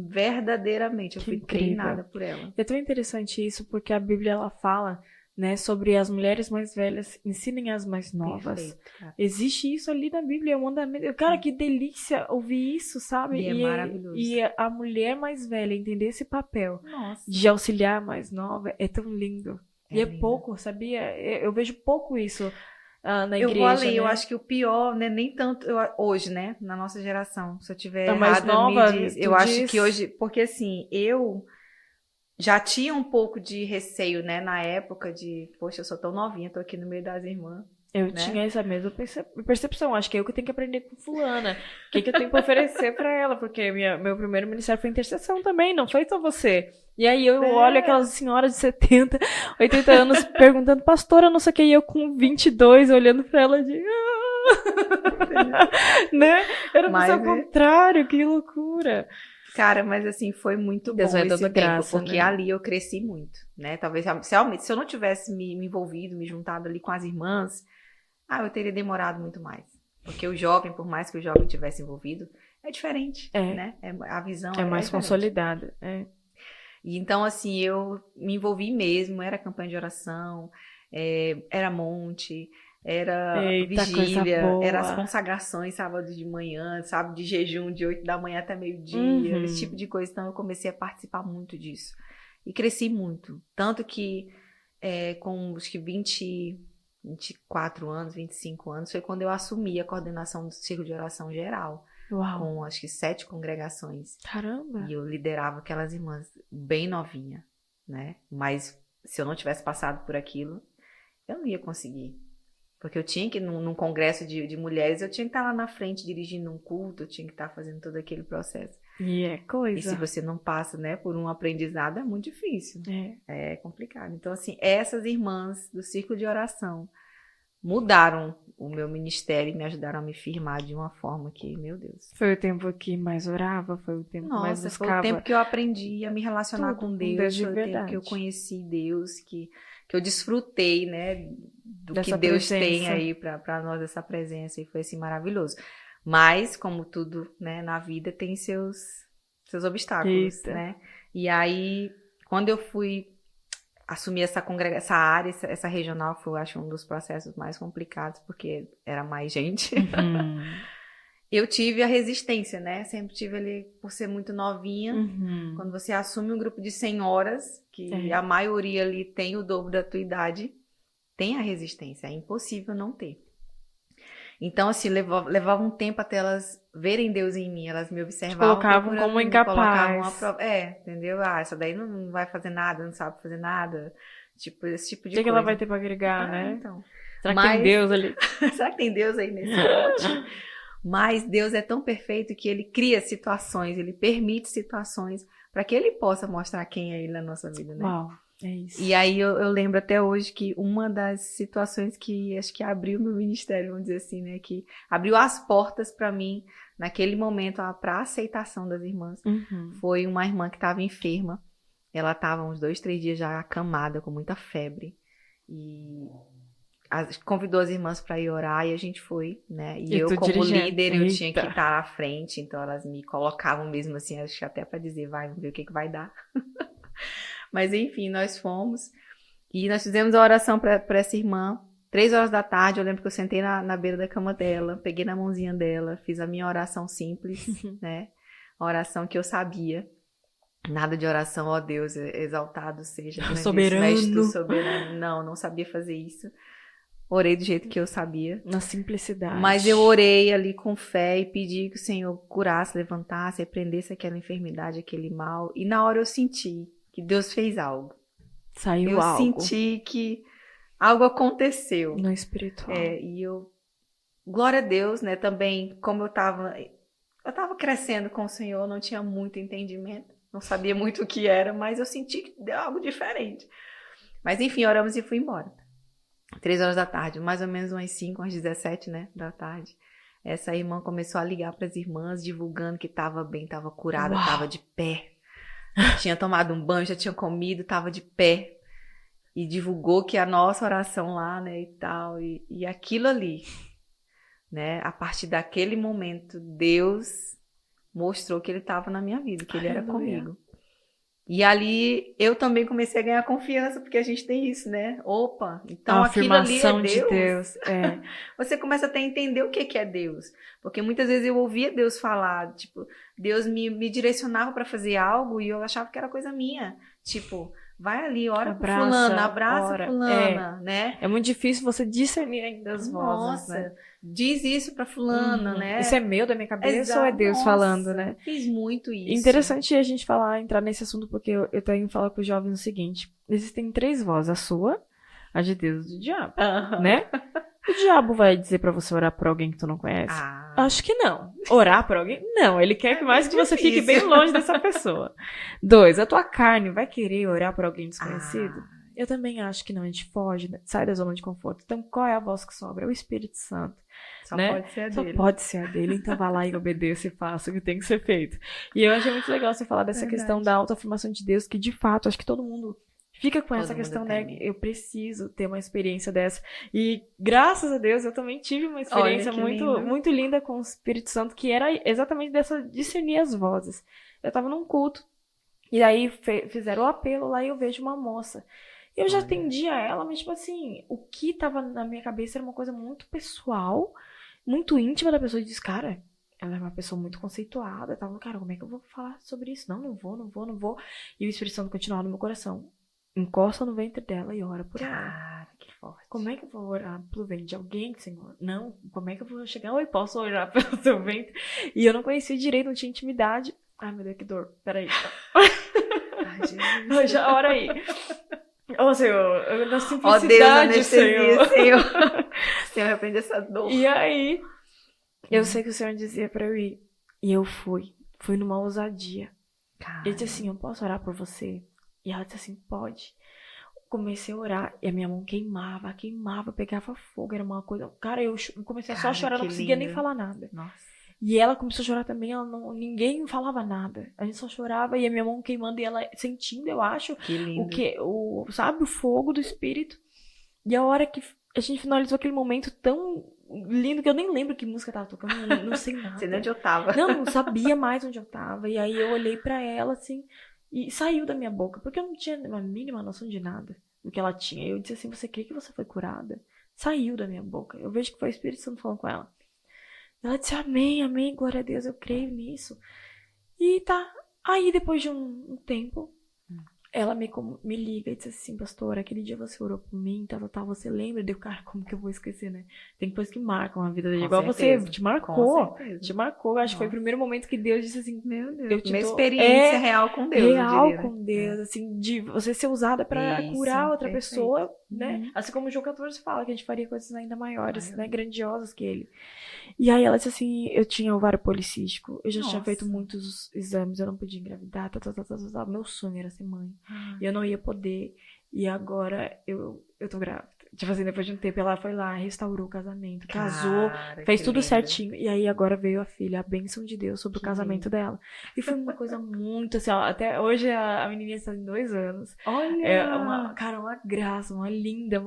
verdadeiramente. Eu fui treinada por ela. É tão interessante isso, porque a Bíblia ela fala, né, sobre as mulheres mais velhas ensinem as mais novas. Perfeito, existe isso ali na Bíblia, é um mandamento. Cara, que delícia ouvir isso, sabe? E é maravilhoso. E a mulher mais velha entender esse papel Nossa. de auxiliar a mais nova é tão lindo. E é pouco, sabia? Eu vejo pouco isso. Na igreja, eu vou ali, né? eu acho que o pior, né, nem tanto hoje, né, na nossa geração, se eu tiver mais errado, nova, me diz. Eu acho que hoje, porque assim, eu já tinha um pouco de receio, né, na época de, poxa, eu sou tão novinha, tô aqui no meio das irmãs. Eu tinha essa mesma percepção. Acho que é eu que tenho que aprender com fulana. O que eu tenho pra oferecer pra ela? Porque meu primeiro ministério foi intercessão também, não foi só você. E aí eu olho aquelas senhoras de 70, 80 anos perguntando, pastora, não sei o que, e eu com 22 olhando pra ela de... né? Era o contrário, que loucura. Cara, mas assim, foi muito bom esse tempo, graça, porque né? Ali eu cresci muito, né? Talvez, se eu não tivesse me envolvido, me juntado ali com as irmãs, eu teria demorado muito mais. Porque o jovem, por mais que o jovem tivesse envolvido, é diferente, né? A visão é mais diferente. consolidada. E então, assim, eu me envolvi mesmo, era campanha de oração, era monte, era vigília, era as consagrações sábado de manhã, sábado de jejum de 8 da manhã até meio-dia, esse tipo de coisa. Então eu comecei a participar muito disso. E cresci muito. Tanto que com acho que 24 anos, 25 anos, foi quando eu assumi a coordenação do Círculo de Oração Geral. Uau. Com acho que 7 congregações. Caramba! E eu liderava aquelas irmãs bem novinha, né? Mas se eu não tivesse passado por aquilo, eu não ia conseguir. Porque eu tinha que, num congresso de mulheres, eu tinha que estar lá na frente dirigindo um culto, eu tinha que estar fazendo todo aquele processo. E coisa. E se você não passa, né, por um aprendizado, é muito difícil. É complicado. Então, assim, essas irmãs do Círculo de Oração mudaram o meu ministério e me ajudaram a me firmar de uma forma que, meu Deus. Foi o tempo que mais orava? Foi o tempo que mais buscava? Foi o tempo que eu aprendi a me relacionar com Deus. Foi o tempo que eu conheci Deus, que eu desfrutei, né, do que Deus tem aí para nós, essa presença. E foi, assim, maravilhoso. Mas, como tudo, né, na vida, tem seus obstáculos, né? E aí, quando eu fui assumir essa área, essa regional, foi, acho, um dos processos mais complicados, porque era mais gente. Eu tive a resistência, né? Sempre tive ali, por ser muito novinha. Quando você assume um grupo de senhoras, que a maioria ali tem o dobro da tua idade, tem a resistência. É impossível não ter. Então, assim, levava um tempo até elas verem Deus em mim. Elas me observavam. Colocavam como incapaz. Entendeu? Essa daí não vai fazer nada, não sabe fazer nada. Tipo, esse tipo de coisa. O que ela vai ter pra agregar, né? Então. Será que tem Deus ali? Será que tem Deus aí nesse pote? Mas Deus é tão perfeito que Ele cria situações, Ele permite situações para que Ele possa mostrar quem é Ele na nossa vida, né? Uau, é isso. E aí eu lembro até hoje que uma das situações que acho que abriu meu ministério, vamos dizer assim, né? Que abriu as portas para mim, naquele momento, para a aceitação das irmãs, foi uma irmã que estava enferma. Ela estava uns 2, 3 dias já acamada, com muita febre. E convidou as irmãs para ir orar e a gente foi, né? E eu, como líder, eu tinha que estar à frente, então elas me colocavam mesmo assim, acho que até para dizer, vamos ver o que vai dar. Mas enfim, nós fomos e nós fizemos a oração para essa irmã. 3 horas da tarde, eu lembro que eu sentei na beira da cama dela, peguei na mãozinha dela, fiz a minha oração simples, né? A oração que eu sabia. Nada de oração, ó Deus, exaltado seja. Soberano. Mestre soberano. Não sabia fazer isso. Orei do jeito que eu sabia. Na simplicidade. Mas eu orei ali com fé e pedi que o Senhor curasse, levantasse, repreendesse aquela enfermidade, aquele mal. E na hora eu senti que Deus fez algo. Saiu algo. Eu senti que algo aconteceu. No espiritual. E eu... Glória a Deus, né? Também, como eu tava crescendo com o Senhor, não tinha muito entendimento. Não sabia muito o que era, mas eu senti que deu algo diferente. Mas enfim, oramos e fui embora. 3 horas da tarde, mais ou menos umas 5, umas 17, né, da tarde. Essa irmã começou a ligar para as irmãs, divulgando que estava bem, estava curada, estava de pé. Tinha tomado um banho, já tinha comido, estava de pé. E divulgou que a nossa oração lá, né, e tal. E aquilo ali, né, a partir daquele momento, Deus mostrou que Ele estava na minha vida, que Ele era comigo. E ali eu também comecei a ganhar confiança, porque a gente tem isso, né? Opa, então aquilo ali é Deus. De Deus. Você começa até a entender o que é Deus. Porque muitas vezes eu ouvia Deus falar, tipo, Deus me direcionava para fazer algo e eu achava que era coisa minha. Tipo, vai ali, ora por fulana, abraça fulana, né? É muito difícil você discernir ainda as vozes, né? Diz isso pra fulana, né? Isso é meu, da minha cabeça, ou é Deus falando, né? Fiz muito isso. Interessante a gente entrar nesse assunto, porque eu tenho que falar com os jovens o seguinte: existem 3 vozes, a sua, a de Deus e do diabo, né? O diabo vai dizer pra você orar por alguém que tu não conhece? Acho que não. Orar por alguém? Não, ele quer que mais que você fique bem longe dessa pessoa. 2, a tua carne vai querer orar por alguém desconhecido? Eu também acho que não, a gente foge, né? Sai da zona de conforto. Então, qual é a voz que sobra? É o Espírito Santo. Só né? pode ser a dele. Só pode ser a dele, então vá lá e obedeça e faça o que tem que ser feito. E eu achei muito legal você falar dessa questão da autoafirmação de Deus, que de fato, acho que todo mundo fica com essa questão, né? Eu preciso ter uma experiência dessa. E graças a Deus eu também tive uma experiência muito linda com o Espírito Santo, que era exatamente dessa discernir as vozes. Eu tava num culto, e aí fizeram o apelo lá e eu vejo uma moça. Eu já atendia ela, mas tipo assim, o que tava na minha cabeça era uma coisa muito pessoal, muito íntima da pessoa. E disse, cara, ela é uma pessoa muito conceituada. Eu tava, cara, como é que eu vou falar sobre isso? Não vou. E o Espírito Santo continuava no meu coração. Encosta no ventre dela e ora por ela. Cara, que forte. Como é que eu vou orar pelo ventre de alguém, Senhor? Não, como é que eu vou chegar? Oi, posso orar pelo seu ventre? E eu não conhecia direito, não tinha intimidade. Ai, meu Deus, que dor. Peraí. Ai, Jesus. Já, ora aí. Ô, Senhor, na simplicidade, Deus, Senhor. Senhor, repreende essa dor. E aí, eu sei que o Senhor dizia pra eu ir. E eu fui. Fui numa ousadia. Ele disse assim, eu posso orar por você? E ela disse assim, pode. Comecei a orar e a minha mão queimava, pegava fogo, era uma coisa... Cara, eu comecei só a chorar, não conseguia nem falar nada. Nossa. E ela começou a chorar também, ninguém falava nada. A gente só chorava e a minha mão queimando e ela sentindo, eu acho, sabe, o fogo do Espírito. E a hora que a gente finalizou aquele momento tão lindo que eu nem lembro que música tava tocando, não sei nada. Sei nem onde eu tava. Não sabia mais onde eu tava. E aí eu olhei pra ela assim e saiu da minha boca, porque eu não tinha a mínima noção de nada do que ela tinha. Eu disse assim, você crê que você foi curada? Saiu da minha boca. Eu vejo que foi o Espírito Santo falando com ela. Ela disse, amém, glória a Deus, eu creio nisso. E tá. Aí, depois de um tempo, ela me liga e diz assim, pastora, aquele dia você orou por mim, tal, você lembra? Deu, cara, como que eu vou esquecer, né? Tem coisas que marcam a vida dele. Igual certeza. Você, te marcou. Acho que foi o primeiro momento que Deus disse assim, meu Deus, eu te uma dou... experiência real com Deus. Real com Deus, assim, de você ser usada pra curar outra pessoa, né? Assim como o João 14 fala, que a gente faria coisas ainda maiores, né? Grandiosas que ele. E aí ela disse assim, eu tinha ovário policístico, eu já tinha feito muitos exames, eu não podia engravidar, meu sonho era ser mãe. E eu não ia poder. E agora eu tô grávida. Tipo assim, depois de um tempo ela foi lá, restaurou o casamento, casou, fez tudo certinho. E aí agora veio a filha, a bênção de Deus sobre o casamento dela. E foi uma coisa muito assim, ó, até hoje a menininha está em 2 anos. Olha! É uma graça, uma linda,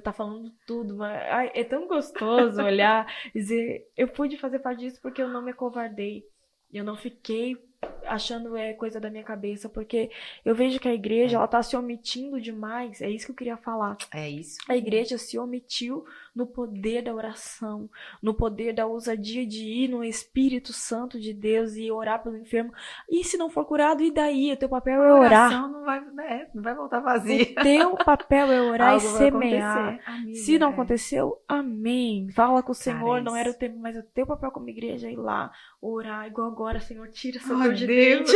tá falando tudo. Ai, é tão gostoso olhar e dizer, eu pude fazer parte disso porque eu não me acovardei. Eu não fiquei achando coisa da minha cabeça, porque eu vejo que a igreja, ela tá se omitindo demais, é isso que eu queria falar. É isso. A igreja se omitiu no poder da oração, no poder da ousadia de ir no Espírito Santo de Deus e orar pelo enfermo. E se não for curado, e daí? O teu papel é orar. A oração não vai voltar vazia. O teu papel é orar e semear. Se não aconteceu, amém. Fala com o Senhor, não era o tempo, mas o teu papel como igreja é ir lá, orar, igual agora, Senhor, tira essa dor de dente.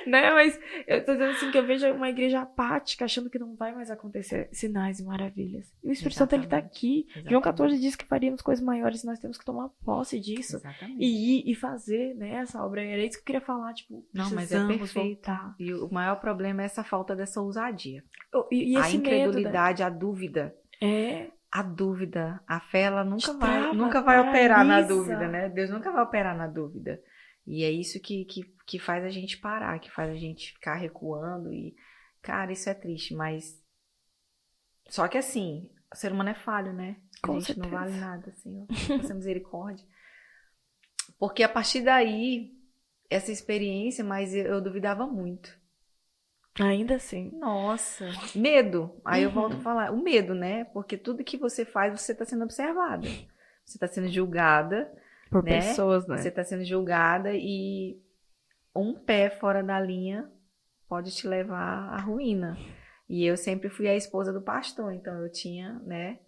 Né? Mas eu tô dizendo assim que eu vejo uma igreja apática, achando que não vai mais acontecer sinais e maravilhas. E o Espírito Santo, ele tá aqui. João 14 diz que faríamos coisas maiores, nós temos que tomar posse disso. E ir e fazer, né, essa obra. Era isso que eu queria falar, tipo, não, mas é perfeito. Voltar. E o maior problema é essa falta dessa ousadia. E a esse incredulidade, a dúvida. A dúvida, a fé, ela nunca vai operar na dúvida, né? Deus nunca vai operar na dúvida. E é isso que faz a gente parar, que faz a gente ficar recuando. E, cara, isso é triste, mas... Só que assim, o ser humano é falho, né? A gente não vale nada, Senhor. Essa misericórdia. Porque a partir daí, essa experiência, mas eu duvidava muito. Ainda assim. Nossa, medo. Aí eu volto a falar, o medo, né? Porque tudo que você faz, você está sendo observada. Você está sendo julgada. Por pessoas, né? Você está sendo julgada e um pé fora da linha pode te levar à ruína. E eu sempre fui a esposa do pastor, então eu tinha, né,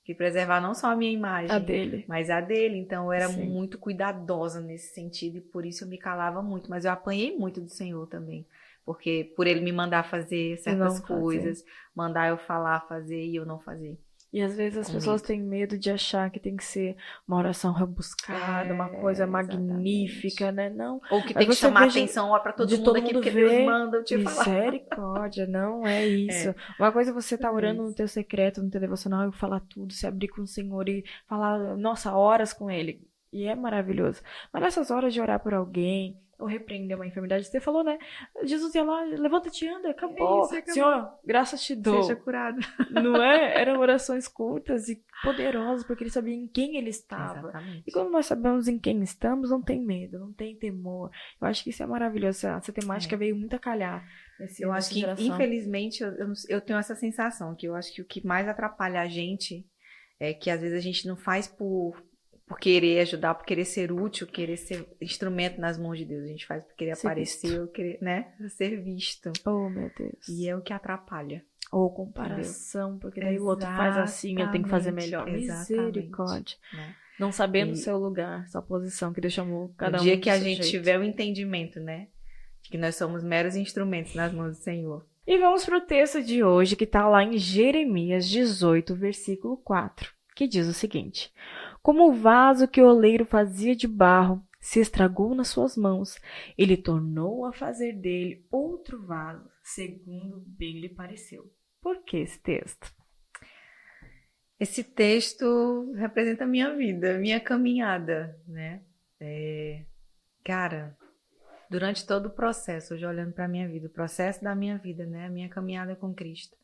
que preservar não só a minha imagem, a dele, mas a dele. Então eu era muito cuidadosa nesse sentido e por isso eu me calava muito. Mas eu apanhei muito do Senhor também. Porque por ele me mandar fazer certas coisas, mandar eu falar, fazer e eu não fazer. E às vezes as pessoas têm medo de achar que tem que ser uma oração rebuscada, uma coisa magnífica, né? Não. Ou que tem que chamar a atenção para todo mundo aqui, porque Deus manda eu te falar. Misericórdia, não é isso. Uma coisa é você tá orando no teu secreto, no teu devocional, e falar tudo, se abrir com o Senhor e falar, nossa, horas com Ele. E é maravilhoso. Mas nessas horas de orar por alguém, ou repreender uma enfermidade. Você falou, né? Jesus ia lá, levanta-te e anda, acabou. Senhor, graças te dou. Seja curado. Não é? Eram orações curtas e poderosas, porque ele sabia em quem ele estava. Exatamente. E quando nós sabemos em quem estamos, não tem medo, não tem temor. Eu acho que isso é maravilhoso. Essa temática veio muito a calhar. Eu acho que, infelizmente, eu tenho essa sensação, que eu acho que o que mais atrapalha a gente é que às vezes a gente não faz por querer ajudar, por querer ser útil, querer ser instrumento nas mãos de Deus. A gente faz por querer aparecer, ou querer, né, ser visto. Oh, meu Deus. E é o que atrapalha. Ou comparação, porque daí o outro faz assim, eu tenho que fazer melhor. Exatamente. Misericórdia. Né? Não sabendo o seu lugar, sua posição, que Deus chamou cada um. No dia que a gente tiver o entendimento, né, de que nós somos meros instrumentos nas mãos do Senhor. E vamos para o texto de hoje, que está lá em Jeremias 18, versículo 4, que diz o seguinte: como o vaso que o oleiro fazia de barro se estragou nas suas mãos, ele tornou a fazer dele outro vaso, segundo bem lhe pareceu. Por que esse texto? Esse texto representa a minha vida, minha caminhada, né? Cara, durante todo o processo, hoje olhando para a minha vida, o processo da minha vida, né? A minha caminhada com Cristo.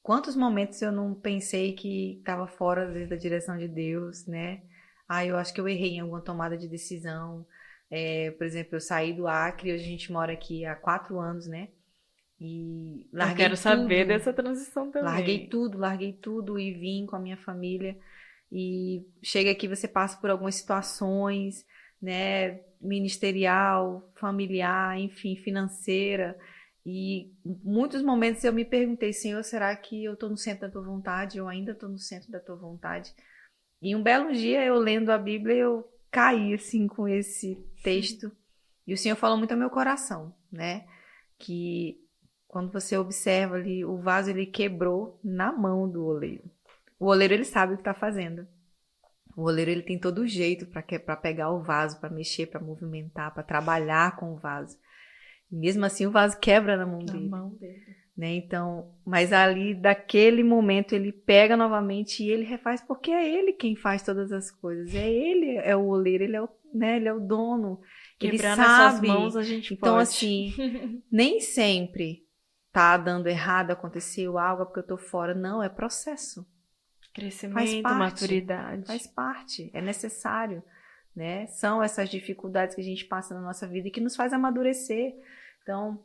Quantos momentos eu não pensei que estava fora, às vezes, da direção de Deus, né? Eu acho que eu errei em alguma tomada de decisão. Por exemplo, eu saí do Acre, hoje a gente mora aqui há 4 anos, né? E larguei tudo. Eu quero saber dessa transição também. Larguei tudo e vim com a minha família. E chega aqui, você passa por algumas situações, né? Ministerial, familiar, enfim, financeira. E muitos momentos eu me perguntei, Senhor, será que eu estou no centro da tua vontade? Eu ainda estou no centro da tua vontade? E um belo dia, eu lendo a Bíblia, eu caí assim com esse texto. E o Senhor falou muito ao meu coração, né? Que quando você observa ali, o vaso ele quebrou na mão do oleiro. O oleiro ele sabe o que está fazendo. O oleiro ele tem todo o jeito para pegar o vaso, para mexer, para movimentar, para trabalhar com o vaso. Mesmo assim, o vaso quebra na mão dele. Né? Então, mas ali, daquele momento, ele pega novamente e ele refaz, porque é ele quem faz todas as coisas. Ele é o oleiro, ele é o dono. Quebrar ele nas sabe. suas mãos, a gente então, pode. assim, nem sempre tá dando errado, aconteceu algo porque eu tô fora. Não, é processo. Crescimento, maturidade. Faz parte, é necessário. Né? São essas dificuldades que a gente passa na nossa vida e que nos faz amadurecer. Então,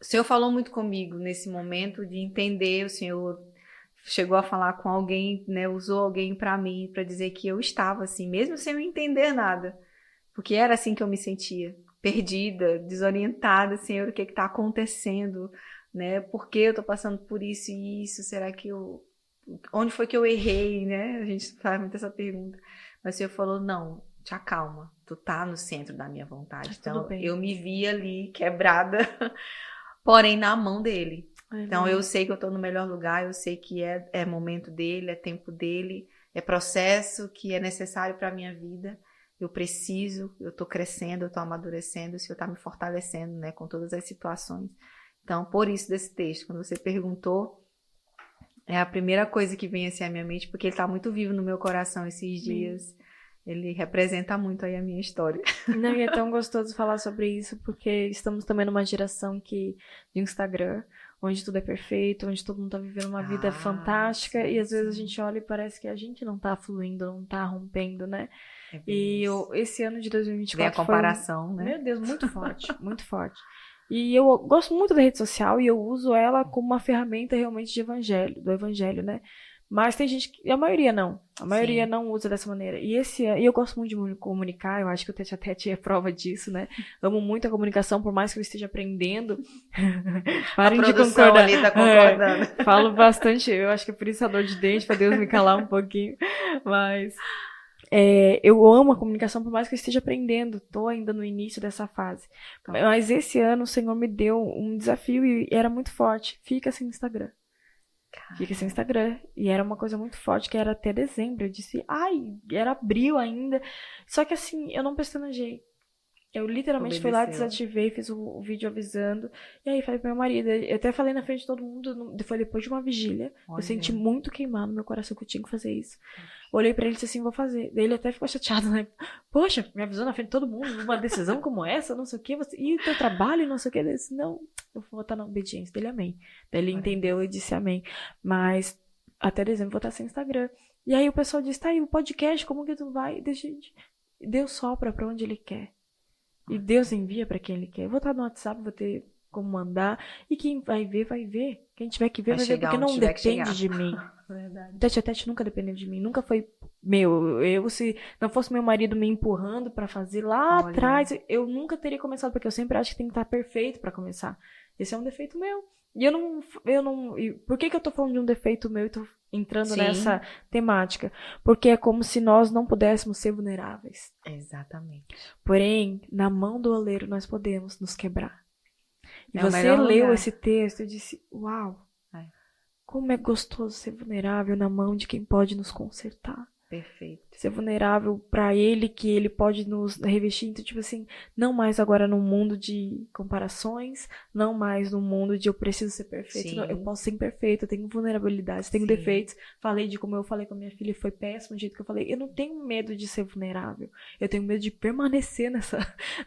o Senhor falou muito comigo nesse momento de entender. O Senhor chegou a falar com alguém, né? Usou alguém para mim, para dizer que eu estava assim, mesmo sem eu entender nada, porque era assim que eu me sentia, perdida, desorientada. Senhor, o que está acontecendo? Né? Por que eu estou passando por isso e isso? Será que onde foi que eu errei? Né? A gente faz muito essa pergunta. Mas o Senhor falou, não, te acalma, tu tá no centro da minha vontade. Então, eu me vi ali, quebrada, porém na mão dele. Então, eu sei que eu tô no melhor lugar, eu sei que é momento dele, é tempo dele, é processo que é necessário para a minha vida. Eu preciso, eu tô crescendo, eu tô amadurecendo, o Senhor tá me fortalecendo, né, com todas as situações. Então, por isso desse texto, quando você perguntou, é a primeira coisa que vem assim à minha mente, porque ele está muito vivo no meu coração esses dias. Ele representa muito aí a minha história. Não, e é tão gostoso falar sobre isso, porque estamos também numa geração de Instagram, onde tudo é perfeito, onde todo mundo está vivendo uma vida fantástica, e às vezes a gente olha e parece que a gente não está fluindo, não está rompendo, né? E esse ano de 2024 vem a comparação, né? Meu Deus, muito forte, muito forte. E eu gosto muito da rede social e eu uso ela como uma ferramenta realmente do evangelho, né? Mas tem gente que, a maioria não. A maioria não usa dessa maneira. E eu gosto muito de me comunicar, eu acho que o Tete a Tete é prova disso, né? Amo muito a comunicação, por mais que eu esteja aprendendo. Parem de concordar. Ali tá concordando. Falo bastante, eu acho que é por isso a dor de dente, pra Deus me calar um pouquinho. Mas eu amo a comunicação, por mais que eu esteja aprendendo. Tô ainda no início dessa fase. Mas esse ano o Senhor me deu um desafio e era muito forte. Fica sem Instagram. Fica sem Instagram. E era uma coisa muito forte, que era até dezembro. Eu disse, era abril ainda. Só que assim, eu não pestanejei. Eu literalmente fui lá, desativei, fiz o vídeo avisando. E aí falei pro meu marido, eu até falei na frente de todo mundo, foi depois de uma vigília. Olha. Eu senti muito queimar no meu coração que eu tinha que fazer isso. Olhei pra ele e disse assim, vou fazer. Daí ele até ficou chateado, né? Poxa, me avisou na frente de todo mundo, uma decisão como essa, não sei o quê. E o teu trabalho, não sei o quê. Ele disse, não, eu vou votar na obediência dele, amém. Daí ele entendeu e disse amém. Mas até dezembro vou estar sem Instagram. E aí o pessoal disse, tá aí, o podcast, como que tu vai? Deus sopra pra onde ele quer. E Deus envia pra quem ele quer. Eu vou estar no WhatsApp, vou ter como mandar. E quem vai ver, vai ver. Quem tiver que ver, vai ver, porque não depende de mim. Verdade. Tete nunca dependeu de mim. Nunca foi meu. Se não fosse meu marido me empurrando pra fazer lá atrás, eu nunca teria começado, porque eu sempre acho que tem que estar perfeito pra começar. Esse é um defeito meu. E eu não. Por que eu tô falando de um defeito meu e tô entrando nessa temática? Porque é como se nós não pudéssemos ser vulneráveis. Exatamente. Porém, na mão do oleiro nós podemos nos quebrar. E você leu esse texto e disse, uau, como é gostoso ser vulnerável na mão de quem pode nos consertar. Perfeito. Ser vulnerável pra ele, que ele pode nos revestir. Então, tipo assim, não mais agora num mundo de comparações, não mais num mundo de eu preciso ser perfeito. Não, eu posso ser imperfeito, eu tenho vulnerabilidades, tenho defeitos. Falei de como eu falei com a minha filha, foi péssimo o jeito que eu falei. Eu não tenho medo de ser vulnerável. Eu tenho medo de permanecer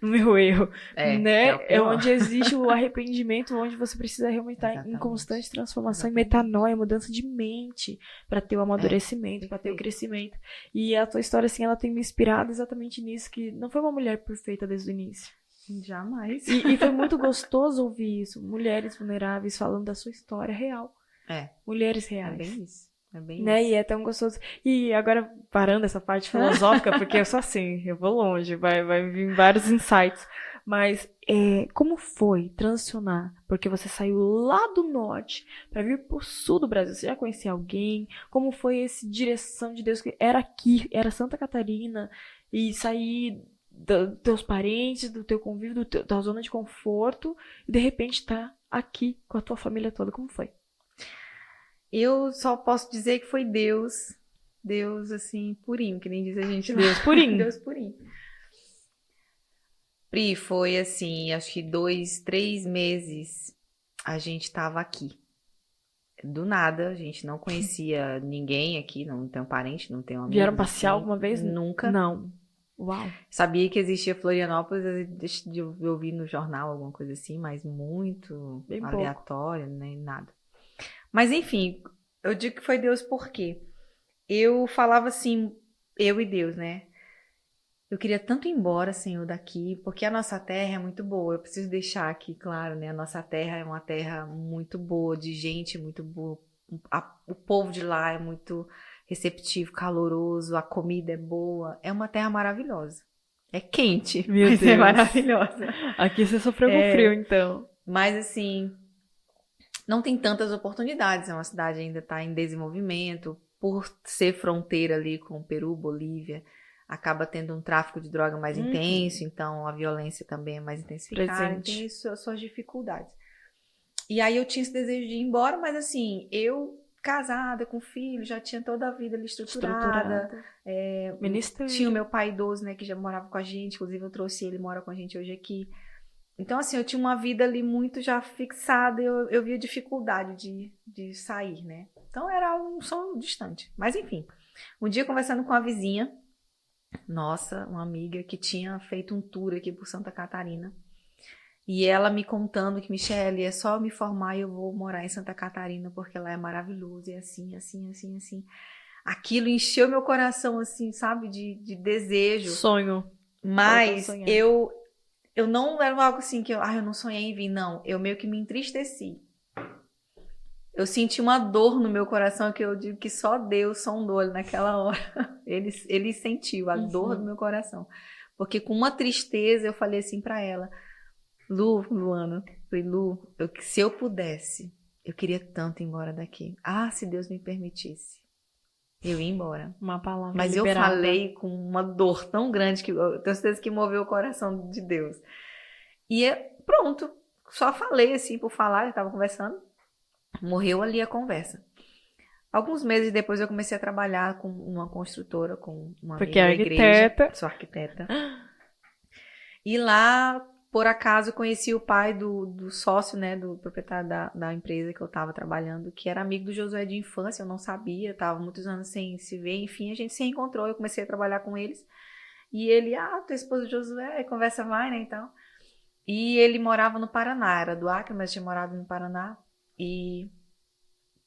no meu erro. Né? É onde existe o arrependimento, onde você precisa realmente estar em constante transformação, em metanoia, mudança de mente, para ter o amadurecimento, para ter o crescimento. E a tua história, assim, ela tem me inspirado exatamente nisso, que não foi uma mulher perfeita desde o início. Jamais. E foi muito gostoso ouvir isso. Mulheres vulneráveis falando da sua história real. Mulheres reais. É bem isso. É bem né? isso. E é tão gostoso. E agora, parando essa parte filosófica, porque eu sou assim, eu vou longe, vai vir vários insights. Mas como foi transicionar? Porque você saiu lá do norte para vir pro sul do Brasil. Você já conhecia alguém? Como foi essa direção de Deus? Que era aqui, era Santa Catarina, e sair dos teus parentes, do teu convívio, da zona de conforto, e de repente tá aqui com a tua família toda. Como foi? Eu só posso dizer que foi Deus. Deus, assim, purinho, que nem diz a gente. Deus purinho. Deus purinho. Pri, foi assim, acho que 2, 3 meses a gente tava aqui. Do nada, a gente não conhecia ninguém aqui, não tem um parente, não tem um amigo. Vieram passear alguma vez? Nunca. Não. Uau. Sabia que existia Florianópolis, eu vi no jornal, alguma coisa assim, mas muito bem aleatório, nem nada. Mas enfim, eu digo que foi Deus porque eu falava assim, eu e Deus, né? Eu queria tanto ir embora, Senhor, daqui, porque a nossa terra é muito boa. Eu preciso deixar aqui, claro, né? A nossa terra é uma terra muito boa, de gente muito boa. O povo de lá é muito receptivo, caloroso, a comida é boa. É uma terra maravilhosa. É quente, mas é maravilhosa. Aqui você sofreu com frio, então. Mas assim, não tem tantas oportunidades. É uma cidade que ainda está em desenvolvimento. Por ser fronteira ali com o Peru, Bolívia, acaba tendo um tráfico de droga mais intenso, então a violência também é mais intensificada, tem suas dificuldades. E aí eu tinha esse desejo de ir embora, mas assim, eu casada, com filho, já tinha toda a vida ali estruturada. Tinha o meu pai idoso, né, que já morava com a gente, inclusive eu trouxe ele, mora com a gente hoje aqui. Então assim, eu tinha uma vida ali muito já fixada, eu via dificuldade de sair, né. Então era um sonho distante. Mas enfim, um dia conversando com a vizinha, nossa, uma amiga que tinha feito um tour aqui por Santa Catarina. E ela me contando que, Michele, é só eu me formar e eu vou morar em Santa Catarina, porque lá é maravilhoso, e assim, assim, assim, assim. Aquilo encheu meu coração, assim, sabe, de desejo. Sonho. Mas eu não era algo assim que eu não sonhei em vir, não. Eu meio que me entristeci. Eu senti uma dor no meu coração que eu digo que só Deus sondou ali naquela hora. Ele sentiu a dor do meu coração. Porque com uma tristeza eu falei assim pra ela, Luana, falei, Lu, se eu pudesse, eu queria tanto ir embora daqui. Se Deus me permitisse, eu ia embora. Uma palavra Mas liberada. eu falei com uma dor tão grande que eu tenho certeza que moveu o coração de Deus. E pronto, só falei assim por falar, eu tava conversando. Morreu ali a conversa. Alguns meses depois eu comecei a trabalhar com uma construtora, com uma amiga da igreja. Arquiteta. Sou arquiteta. E lá, por acaso, conheci o pai do sócio, né, do proprietário da empresa que eu estava trabalhando, que era amigo do Josué de infância, eu não sabia, estava muitos anos sem se ver, enfim, a gente se reencontrou, eu comecei a trabalhar com eles. E ele, tua esposa de Josué, conversa vai, né, então. E ele morava no Paraná, era do Acre, mas tinha morado no Paraná. E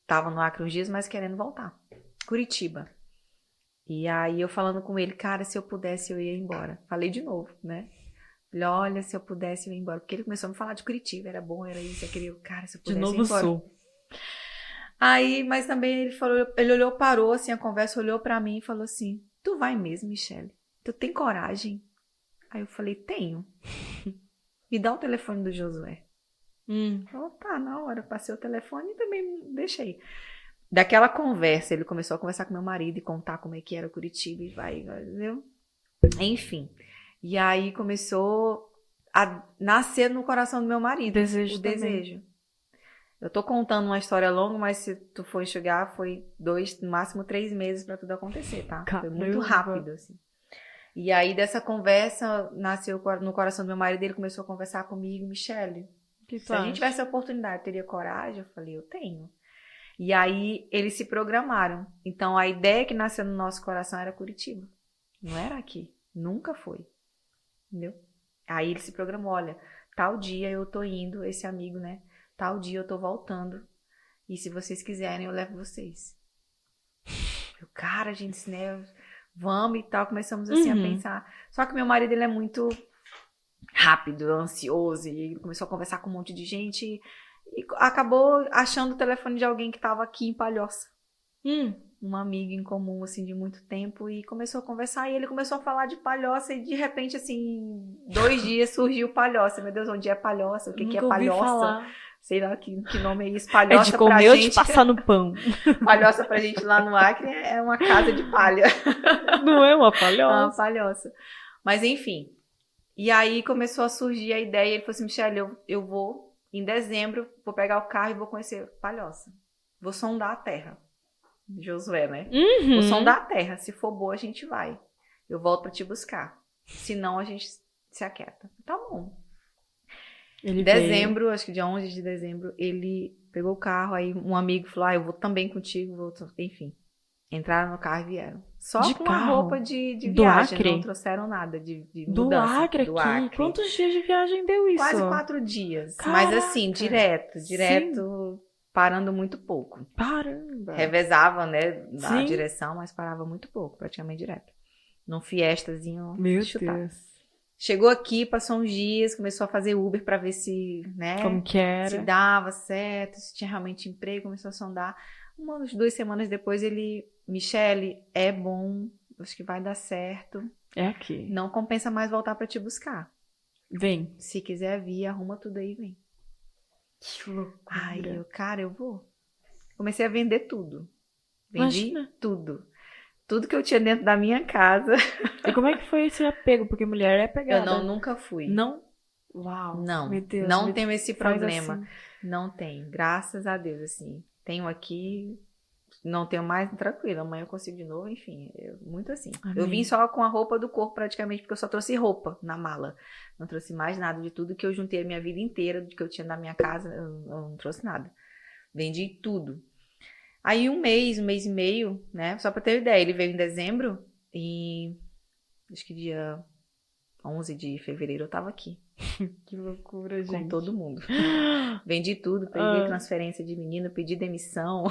tava no Acre uns dias, mas querendo voltar. Curitiba. E aí eu falando com ele, cara, se eu pudesse eu ia embora. Falei de novo, né? Falei, olha, se eu pudesse eu ia embora. Porque ele começou a me falar de Curitiba, era bom, era isso, aquele, cara, se eu pudesse de novo eu ia embora. Sul. Aí, mas também ele falou, ele olhou, parou assim a conversa, olhou pra mim e falou assim, tu vai mesmo, Michele? Tu tem coragem? Aí eu falei, tenho. Me dá o telefone do Josué. Falou, tá, na hora, passei o telefone e também deixei. Daquela conversa, ele começou a conversar com meu marido e contar como é que era Curitiba e vai, entendeu? Enfim. E aí começou a nascer no coração do meu marido o desejo. Eu tô contando uma história longa, mas se tu for enxugar, foi 2, no máximo 3 meses pra tudo acontecer, tá? Foi muito rápido, assim. E aí dessa conversa nasceu no coração do meu marido, ele começou a conversar comigo, Michele, se a gente tivesse a oportunidade, teria coragem? Eu falei, eu tenho. E aí eles se programaram. Então a ideia que nasceu no nosso coração era Curitiba. Não era aqui. Nunca foi. Entendeu? Aí ele se programou, olha, tal dia eu tô indo, esse amigo, né? Tal dia eu tô voltando. E se vocês quiserem, eu levo vocês. Eu, cara, gente, né? Vamos e tal. Começamos assim a pensar. Só que meu marido, ele é muito rápido, ansioso. E ele começou a conversar com um monte de gente. E acabou achando o telefone de alguém que estava aqui em Palhoça. Um amigo em comum, assim, de muito tempo. E começou a conversar. E ele começou a falar de Palhoça. E de repente, assim, 2 dias surgiu Palhoça. Meu Deus, onde é Palhoça? O que é Palhoça? Sei lá que nome é isso. Palhoça é de comer pra ou gente, de passar no pão? Palhoça pra gente lá no Acre é uma casa de palha. Não é uma palhoça? É uma palhoça. Mas enfim. E aí começou a surgir a ideia. Ele falou assim, Michele, eu vou, em dezembro, vou pegar o carro e vou conhecer Palhoça. Vou sondar a terra. Josué, né? Vou sondar a terra. Se for boa, a gente vai. Eu volto pra te buscar. Se não, a gente se aquieta. Tá bom. Em dezembro, acho que dia 11 de dezembro, ele pegou o carro, aí um amigo falou, eu vou também contigo, enfim. Entraram no carro e vieram. Só de com carro? a roupa de do viagem, Acre? Não trouxeram nada de do mudança. Acre Do aqui? Acre. Quantos dias de viagem deu isso? Quase 4 dias. Caraca. Mas assim, direto, Sim. parando muito pouco. Caramba! Revezava, né, na Sim. direção, mas parava muito pouco, praticamente direto. Num fiestazinho. Meu chutado. Deus. Chegou aqui, passou uns dias, começou a fazer Uber pra ver se, né, Como que era? se dava certo, se tinha realmente emprego, começou a sondar. 2 semanas depois ele, Michele, é bom, acho que vai dar certo. É aqui. Não compensa mais voltar pra te buscar. Vem. Se quiser vir, arruma tudo aí e vem. Que loucura. Ai, eu vou. Comecei a vender tudo. Vendi tudo. Tudo que eu tinha dentro da minha casa. E como é que foi esse apego? Porque mulher é pegada. Eu nunca fui. Não? Uau. Não. Meu Deus. Não tenho esse problema. Assim. Não tenho. Graças a Deus, assim. Tenho aqui, não tenho mais, tranquilo. Amanhã eu consigo de novo, enfim. Muito assim. Amém. Eu vim só com a roupa do corpo praticamente, porque eu só trouxe roupa na mala. Não trouxe mais nada de tudo que eu juntei a minha vida inteira, do que eu tinha na minha casa, eu não trouxe nada. Vendi tudo. Aí um mês e meio, né? Só pra ter ideia, ele veio em dezembro e acho que dia 11 de fevereiro eu tava aqui. Que loucura, gente. Com todo mundo. Vendi tudo, peguei transferência de menino, pedi demissão.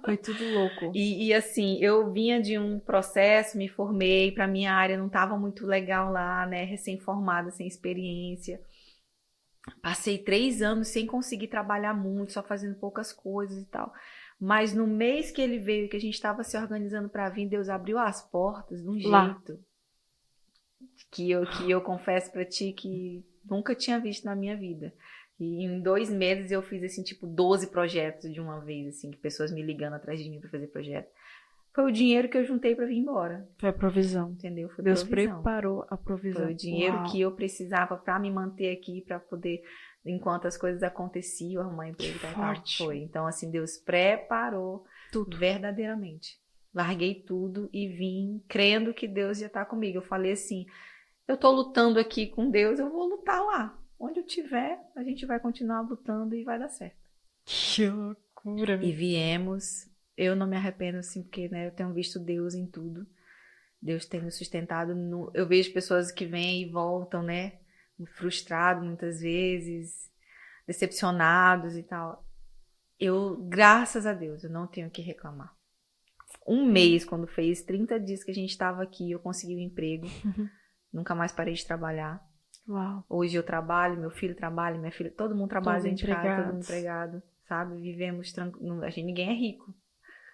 Foi tudo louco. E assim, eu vinha de um processo, me formei, pra minha área não tava muito legal lá, né? Recém-formada, sem experiência. Passei 3 anos sem conseguir trabalhar muito, só fazendo poucas coisas e tal. Mas no mês que ele veio, que a gente estava se organizando para vir, Deus abriu as portas de um jeito que eu confesso para ti que nunca tinha visto na minha vida. E em 2 meses eu fiz assim, tipo, 12 projetos de uma vez, assim, que pessoas me ligando atrás de mim para fazer projeto. Foi o dinheiro que eu juntei para vir embora. Foi a provisão. Entendeu? Foi Deus provisão. preparou a provisão. Foi o dinheiro que eu precisava para me manter aqui, para poder, enquanto as coisas aconteciam, arrumar emprego. Foi. Então, assim, Deus preparou tudo verdadeiramente. Larguei tudo e vim crendo que Deus ia estar comigo. Eu falei assim, eu tô lutando aqui com Deus, eu vou lutar lá. Onde eu tiver, a gente vai continuar lutando e vai dar certo. Que loucura. E viemos. Eu não me arrependo, assim, porque, né, eu tenho visto Deus em tudo. Deus tem nos sustentado. Eu vejo pessoas que vêm e voltam, né? Frustrados muitas vezes, decepcionados e tal. Graças a Deus, eu não tenho o que reclamar. Um mês, quando fez 30 dias que a gente estava aqui, eu consegui um emprego. Nunca mais parei de trabalhar. Uau. Hoje eu trabalho, meu filho trabalha, minha filha, todo mundo trabalha Todos dentro de casa, todo mundo empregado, sabe? Vivemos tranquilo. Ninguém é rico.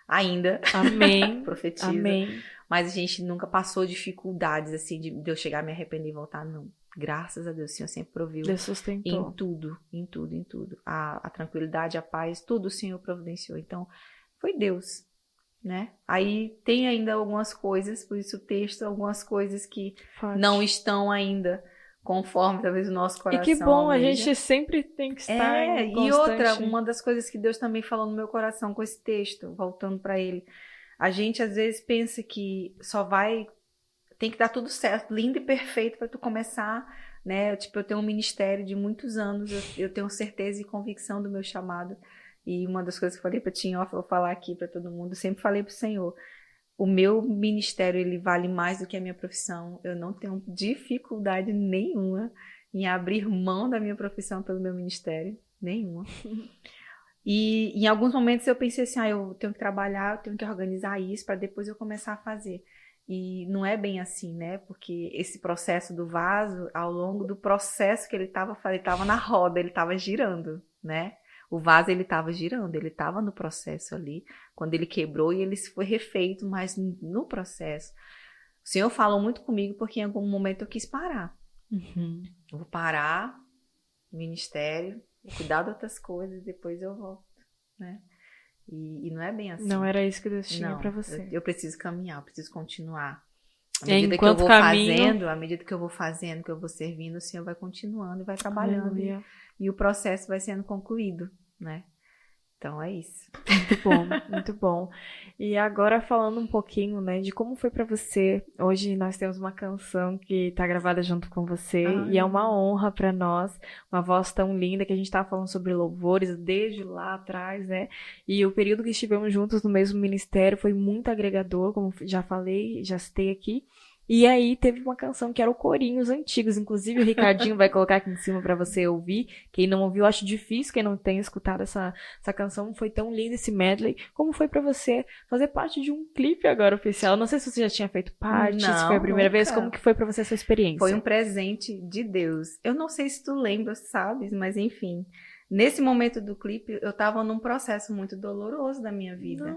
Ainda. Amém. Profetiza. Amém. Mas a gente nunca passou dificuldades, assim, de eu chegar, me arrepender e voltar, não. Graças a Deus, o Senhor sempre proveu. Deus sustentou. Em tudo, em tudo, em tudo. A tranquilidade, a paz, tudo o Senhor providenciou. Então, foi Deus, né? Aí tem ainda algumas coisas, por isso o texto, algumas coisas que não estão ainda conforme talvez o nosso coração. E que bom, almeja. a gente sempre tem que estar em constante... E outra, uma das coisas que Deus também falou no meu coração com esse texto, voltando para ele, a gente às vezes pensa que tem que dar tudo certo, lindo e perfeito para tu começar, né? Tipo, eu tenho um ministério de muitos anos, eu tenho certeza e convicção do meu chamado. E uma das coisas que eu falei para ti, eu vou falar aqui para todo mundo, sempre falei pro Senhor, o meu ministério, ele vale mais do que a minha profissão. Eu não tenho dificuldade nenhuma em abrir mão da minha profissão pelo meu ministério. Nenhuma. E em alguns momentos eu pensei assim, eu tenho que trabalhar, eu tenho que organizar isso para depois eu começar a fazer. E não é bem assim, né? Porque esse processo do vaso, ao longo do processo que ele estava na roda, ele estava girando, né? O vaso, ele estava girando, ele estava no processo ali, quando ele quebrou e ele foi refeito, mas no processo. O Senhor falou muito comigo porque em algum momento eu quis parar. Eu vou parar, ministério, vou cuidar de outras coisas, depois eu volto, né? E não é bem assim. Não era isso que Deus tinha para você. Eu preciso caminhar, eu preciso continuar. À medida que eu vou fazendo, à medida que eu vou fazendo, que eu vou servindo, o Senhor vai continuando e vai trabalhando. E o processo vai sendo concluído, né? Então é isso. Muito bom, muito bom. E agora falando um pouquinho, né, de como foi pra você. Hoje nós temos uma canção que tá gravada junto com você e é uma honra pra nós, uma voz tão linda que a gente tava falando sobre louvores desde lá atrás, né? E o período que estivemos juntos no mesmo ministério foi muito agregador, como já falei, já citei aqui. E aí teve uma canção que era o Corinhos Antigos, inclusive o Ricardinho vai colocar aqui em cima pra você ouvir. Quem não ouviu, acho difícil, quem não tem escutado essa canção, foi tão lindo esse medley. Como foi pra você fazer parte de um clipe agora oficial? Não sei se você já tinha feito parte, se foi a primeira vez, como que foi pra você essa experiência? Foi um presente de Deus. Eu não sei se tu lembra, sabes, mas enfim. Nesse momento do clipe, eu tava num processo muito doloroso da minha vida.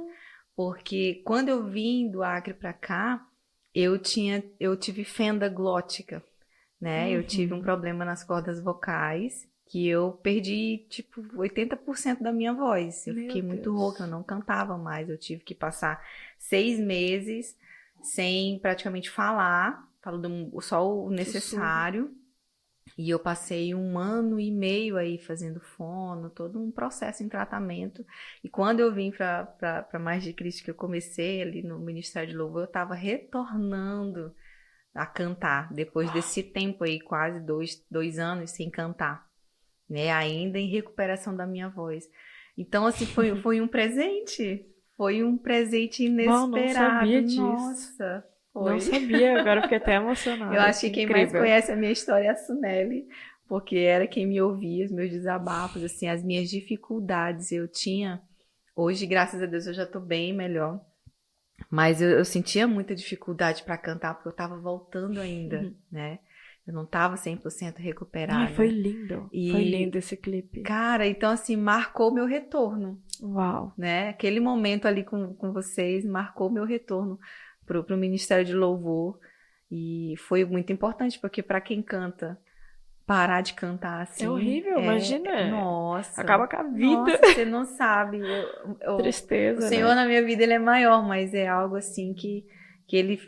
Porque quando eu vim do Acre pra cá, eu tive fenda glótica, né? Eu tive um problema nas cordas vocais, que eu perdi, tipo, 80% da minha voz. Eu fiquei muito rouca, eu não cantava mais. Eu tive que passar 6 meses sem praticamente falar, só o necessário. E eu passei 1 ano e meio aí fazendo fono, todo um processo em tratamento. E quando eu vim para Mais de Cristo, que eu comecei ali no Ministério de Louvor, eu estava retornando a cantar, depois desse tempo aí, quase 2 anos sem cantar, né? Ainda em recuperação da minha voz. Então, assim, foi um presente. Foi um presente inesperado. Não sabia disso. Nossa! Foi. Não sabia, agora fiquei até emocionada. Eu acho que quem mais conhece a minha história é a Suneli, porque era quem me ouvia, os meus desabafos, assim, as minhas dificuldades eu tinha. Hoje, graças a Deus, eu já tô bem melhor. Mas eu sentia muita dificuldade para cantar, porque eu tava voltando ainda, né? Eu não tava 100% recuperada. Ai, foi lindo. Foi lindo esse clipe. Cara, então assim, marcou meu retorno. Uau. Né? Aquele momento ali com vocês marcou meu retorno pro Ministério de Louvor, e foi muito importante, porque para quem canta, parar de cantar assim... É horrível, imagina. Nossa. Acaba com a vida. Nossa, você não sabe. Tristeza, o Senhor, né? Na minha vida, ele é maior, mas é algo assim que ele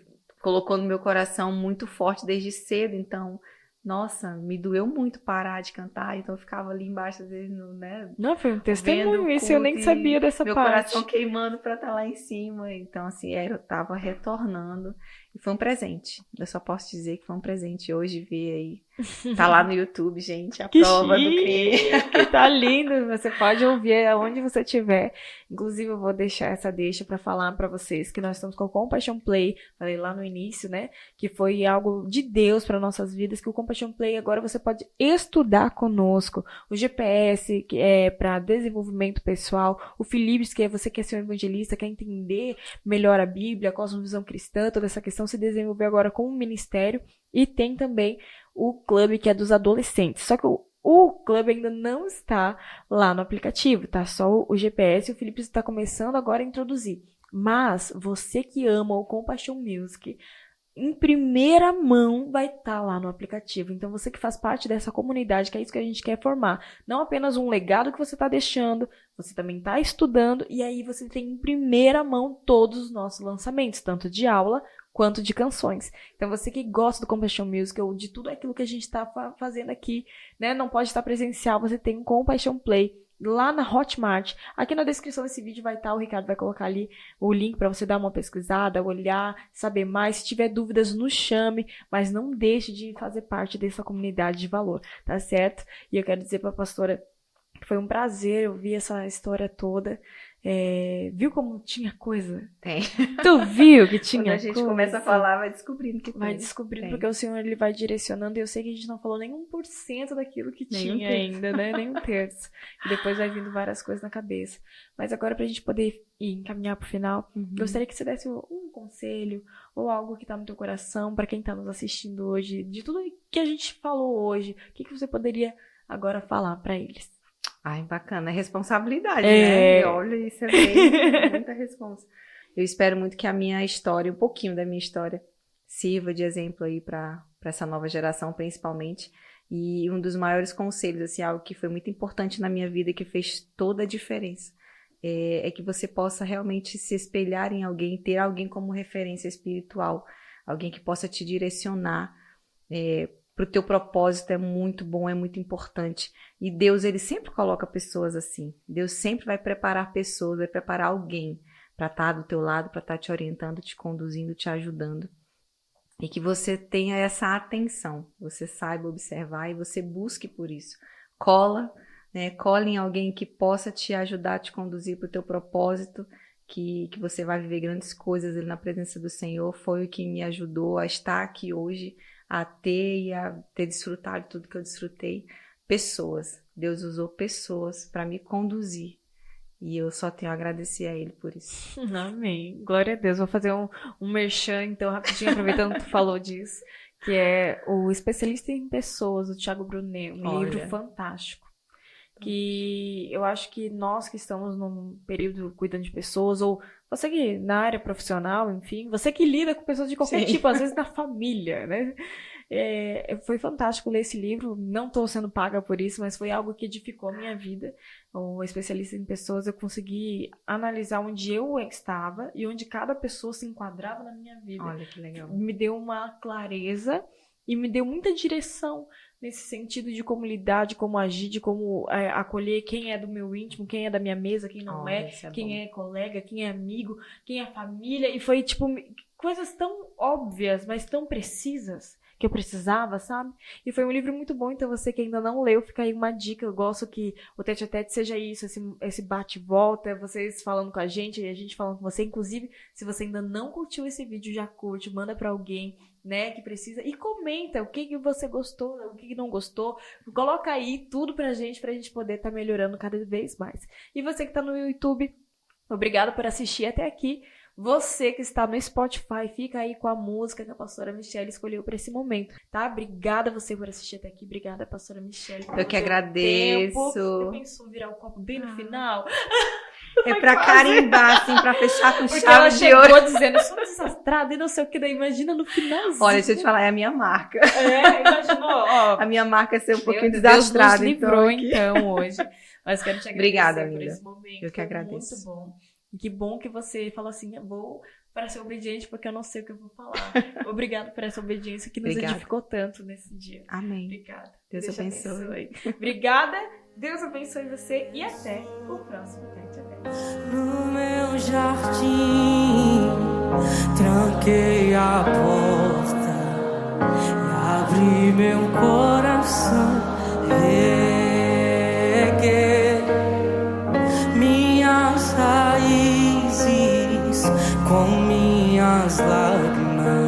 colocou no meu coração muito forte desde cedo, então... Nossa, me doeu muito parar de cantar, então eu ficava ali embaixo, às vezes, né? Não, foi um testemunho, isso eu nem sabia dessa meu parte. Meu coração queimando pra estar lá em cima, então assim, eu tava retornando, E foi um presente. Eu só posso dizer que foi um presente hoje ver aí. Tá lá no YouTube, gente, a prova do crime. Que tá lindo. Você pode ouvir aonde você estiver. Inclusive, eu vou deixar essa deixa pra falar pra vocês que nós estamos com o Compassion Play. Falei lá no início, né? Que foi algo de Deus para nossas vidas. Que o Compassion Play agora você pode estudar conosco. O GPS, que é para desenvolvimento pessoal. O Philips, que é você que é ser um evangelista, quer entender melhor a Bíblia, a cosmovisão cristã, toda essa questão se desenvolver agora como um ministério. E tem também o clube que é dos adolescentes. Só que o clube ainda não está lá no aplicativo, tá? Só o GPS e o Felipe está começando agora a introduzir. Mas você que ama o Compassion Music, em primeira mão vai estar lá no aplicativo. Então você que faz parte dessa comunidade, que é isso que a gente quer formar. Não apenas um legado que você está deixando, você também está estudando e aí você tem em primeira mão todos os nossos lançamentos, tanto de aula quanto de canções. Então você que gosta do Compassion Music ou de tudo aquilo que a gente está fazendo aqui, né, não pode estar presencial, você tem um Compassion Play lá na Hotmart. Aqui na descrição desse vídeo vai estar, o Ricardo vai colocar ali o link para você dar uma pesquisada, olhar, saber mais. Se tiver dúvidas, nos chame, mas não deixe de fazer parte dessa comunidade de valor, tá certo? E eu quero dizer para a pastora que foi um prazer ouvir essa história toda. Viu como tinha coisa? Tem. Tu viu que tinha coisa? Quando a gente começa a falar, vai descobrindo que tem. Vai descobrindo, porque o Senhor ele vai direcionando, e eu sei que a gente não falou nem 1% daquilo que tinha ainda, né? Nem um terço. E depois vai vindo várias coisas na cabeça. Mas agora, pra gente poder encaminhar pro final, gostaria que você desse um conselho, ou algo que tá no teu coração, pra quem tá nos assistindo hoje, de tudo que a gente falou hoje, o que você poderia agora falar pra eles? Ai, bacana. É responsabilidade, né? Olha, isso é bem, muita responsa. Eu espero muito que a minha história, um pouquinho da minha história, sirva de exemplo aí para essa nova geração, principalmente. E um dos maiores conselhos, assim, algo que foi muito importante na minha vida, que fez toda a diferença, é que você possa realmente se espelhar em alguém, ter alguém como referência espiritual, alguém que possa te direcionar, para o teu propósito. É muito bom, é muito importante. E Deus, ele sempre coloca pessoas assim. Deus sempre vai preparar pessoas, vai preparar alguém para estar do teu lado, para estar te orientando, te conduzindo, te ajudando. E que você tenha essa atenção, você saiba observar e você busque por isso. Cola em alguém que possa te ajudar, te conduzir para o teu propósito, que você vai viver grandes coisas ali na presença do Senhor. Foi o que me ajudou a estar aqui hoje, a ter e a ter desfrutado tudo que eu desfrutei. Pessoas. Deus usou pessoas para me conduzir. E eu só tenho a agradecer a Ele por isso. Amém. Glória a Deus. Vou fazer um merchan, então, rapidinho, aproveitando que tu falou disso, que é o Especialista em Pessoas, do Thiago Brunet. Livro fantástico. Que eu acho que nós que estamos num período cuidando de pessoas, ou você que na área profissional, enfim, você que lida com pessoas de qualquer tipo, às vezes na família, né? Foi fantástico ler esse livro. Não estou sendo paga por isso, mas foi algo que edificou a minha vida. O Especialista em Pessoas, eu consegui analisar onde eu estava e onde cada pessoa se enquadrava na minha vida. Olha que legal. Me deu uma clareza e me deu muita direção nesse sentido de como lidar, de como agir, de como acolher quem é do meu íntimo, quem é da minha mesa, quem não quem é colega, quem é amigo, quem é família. E foi, tipo, coisas tão óbvias, mas tão precisas, que eu precisava, sabe? E foi um livro muito bom, então você que ainda não leu, fica aí uma dica. Eu gosto que o Tete a Tete seja isso, esse bate-volta, vocês falando com a gente e a gente falando com você. Inclusive, se você ainda não curtiu esse vídeo, já curte, manda pra alguém, né, que precisa, e comenta o que você gostou, o que não gostou, coloca aí tudo pra gente poder estar melhorando cada vez mais. E você que tá no YouTube, obrigada por assistir até aqui. Você que está no Spotify, fica aí com a música que a pastora Michelle escolheu para esse momento, tá? Obrigada você por assistir até aqui, obrigada pastora Michelle. Eu que agradeço. Você pensou em virar o copo bem no final? É pra carimbar, assim, pra fechar com porque ela chave de ouro. chegou dizendo, eu sou desastrada e não sei o que, daí imagina no finalzinho. Olha, deixa eu te falar, é a minha marca. Imaginou, ó. A minha marca é ser um pouquinho Deus desastrada. Deus nos livrou, então, hoje. Mas quero te agradecer. Obrigada, por linda. esse momento. Eu que agradeço. Muito bom. E que bom que você falou assim, eu vou para ser obediente porque eu não sei o que eu vou falar. Obrigada por essa obediência que nos edificou tanto nesse dia. Amém. Obrigada. Deus abençoe. Obrigada. Deus abençoe você e até o próximo Tete a Tete. No meu jardim, tranquilo. Tranquei a porta e abri meu coração. Reguei minhas raízes com minhas lágrimas.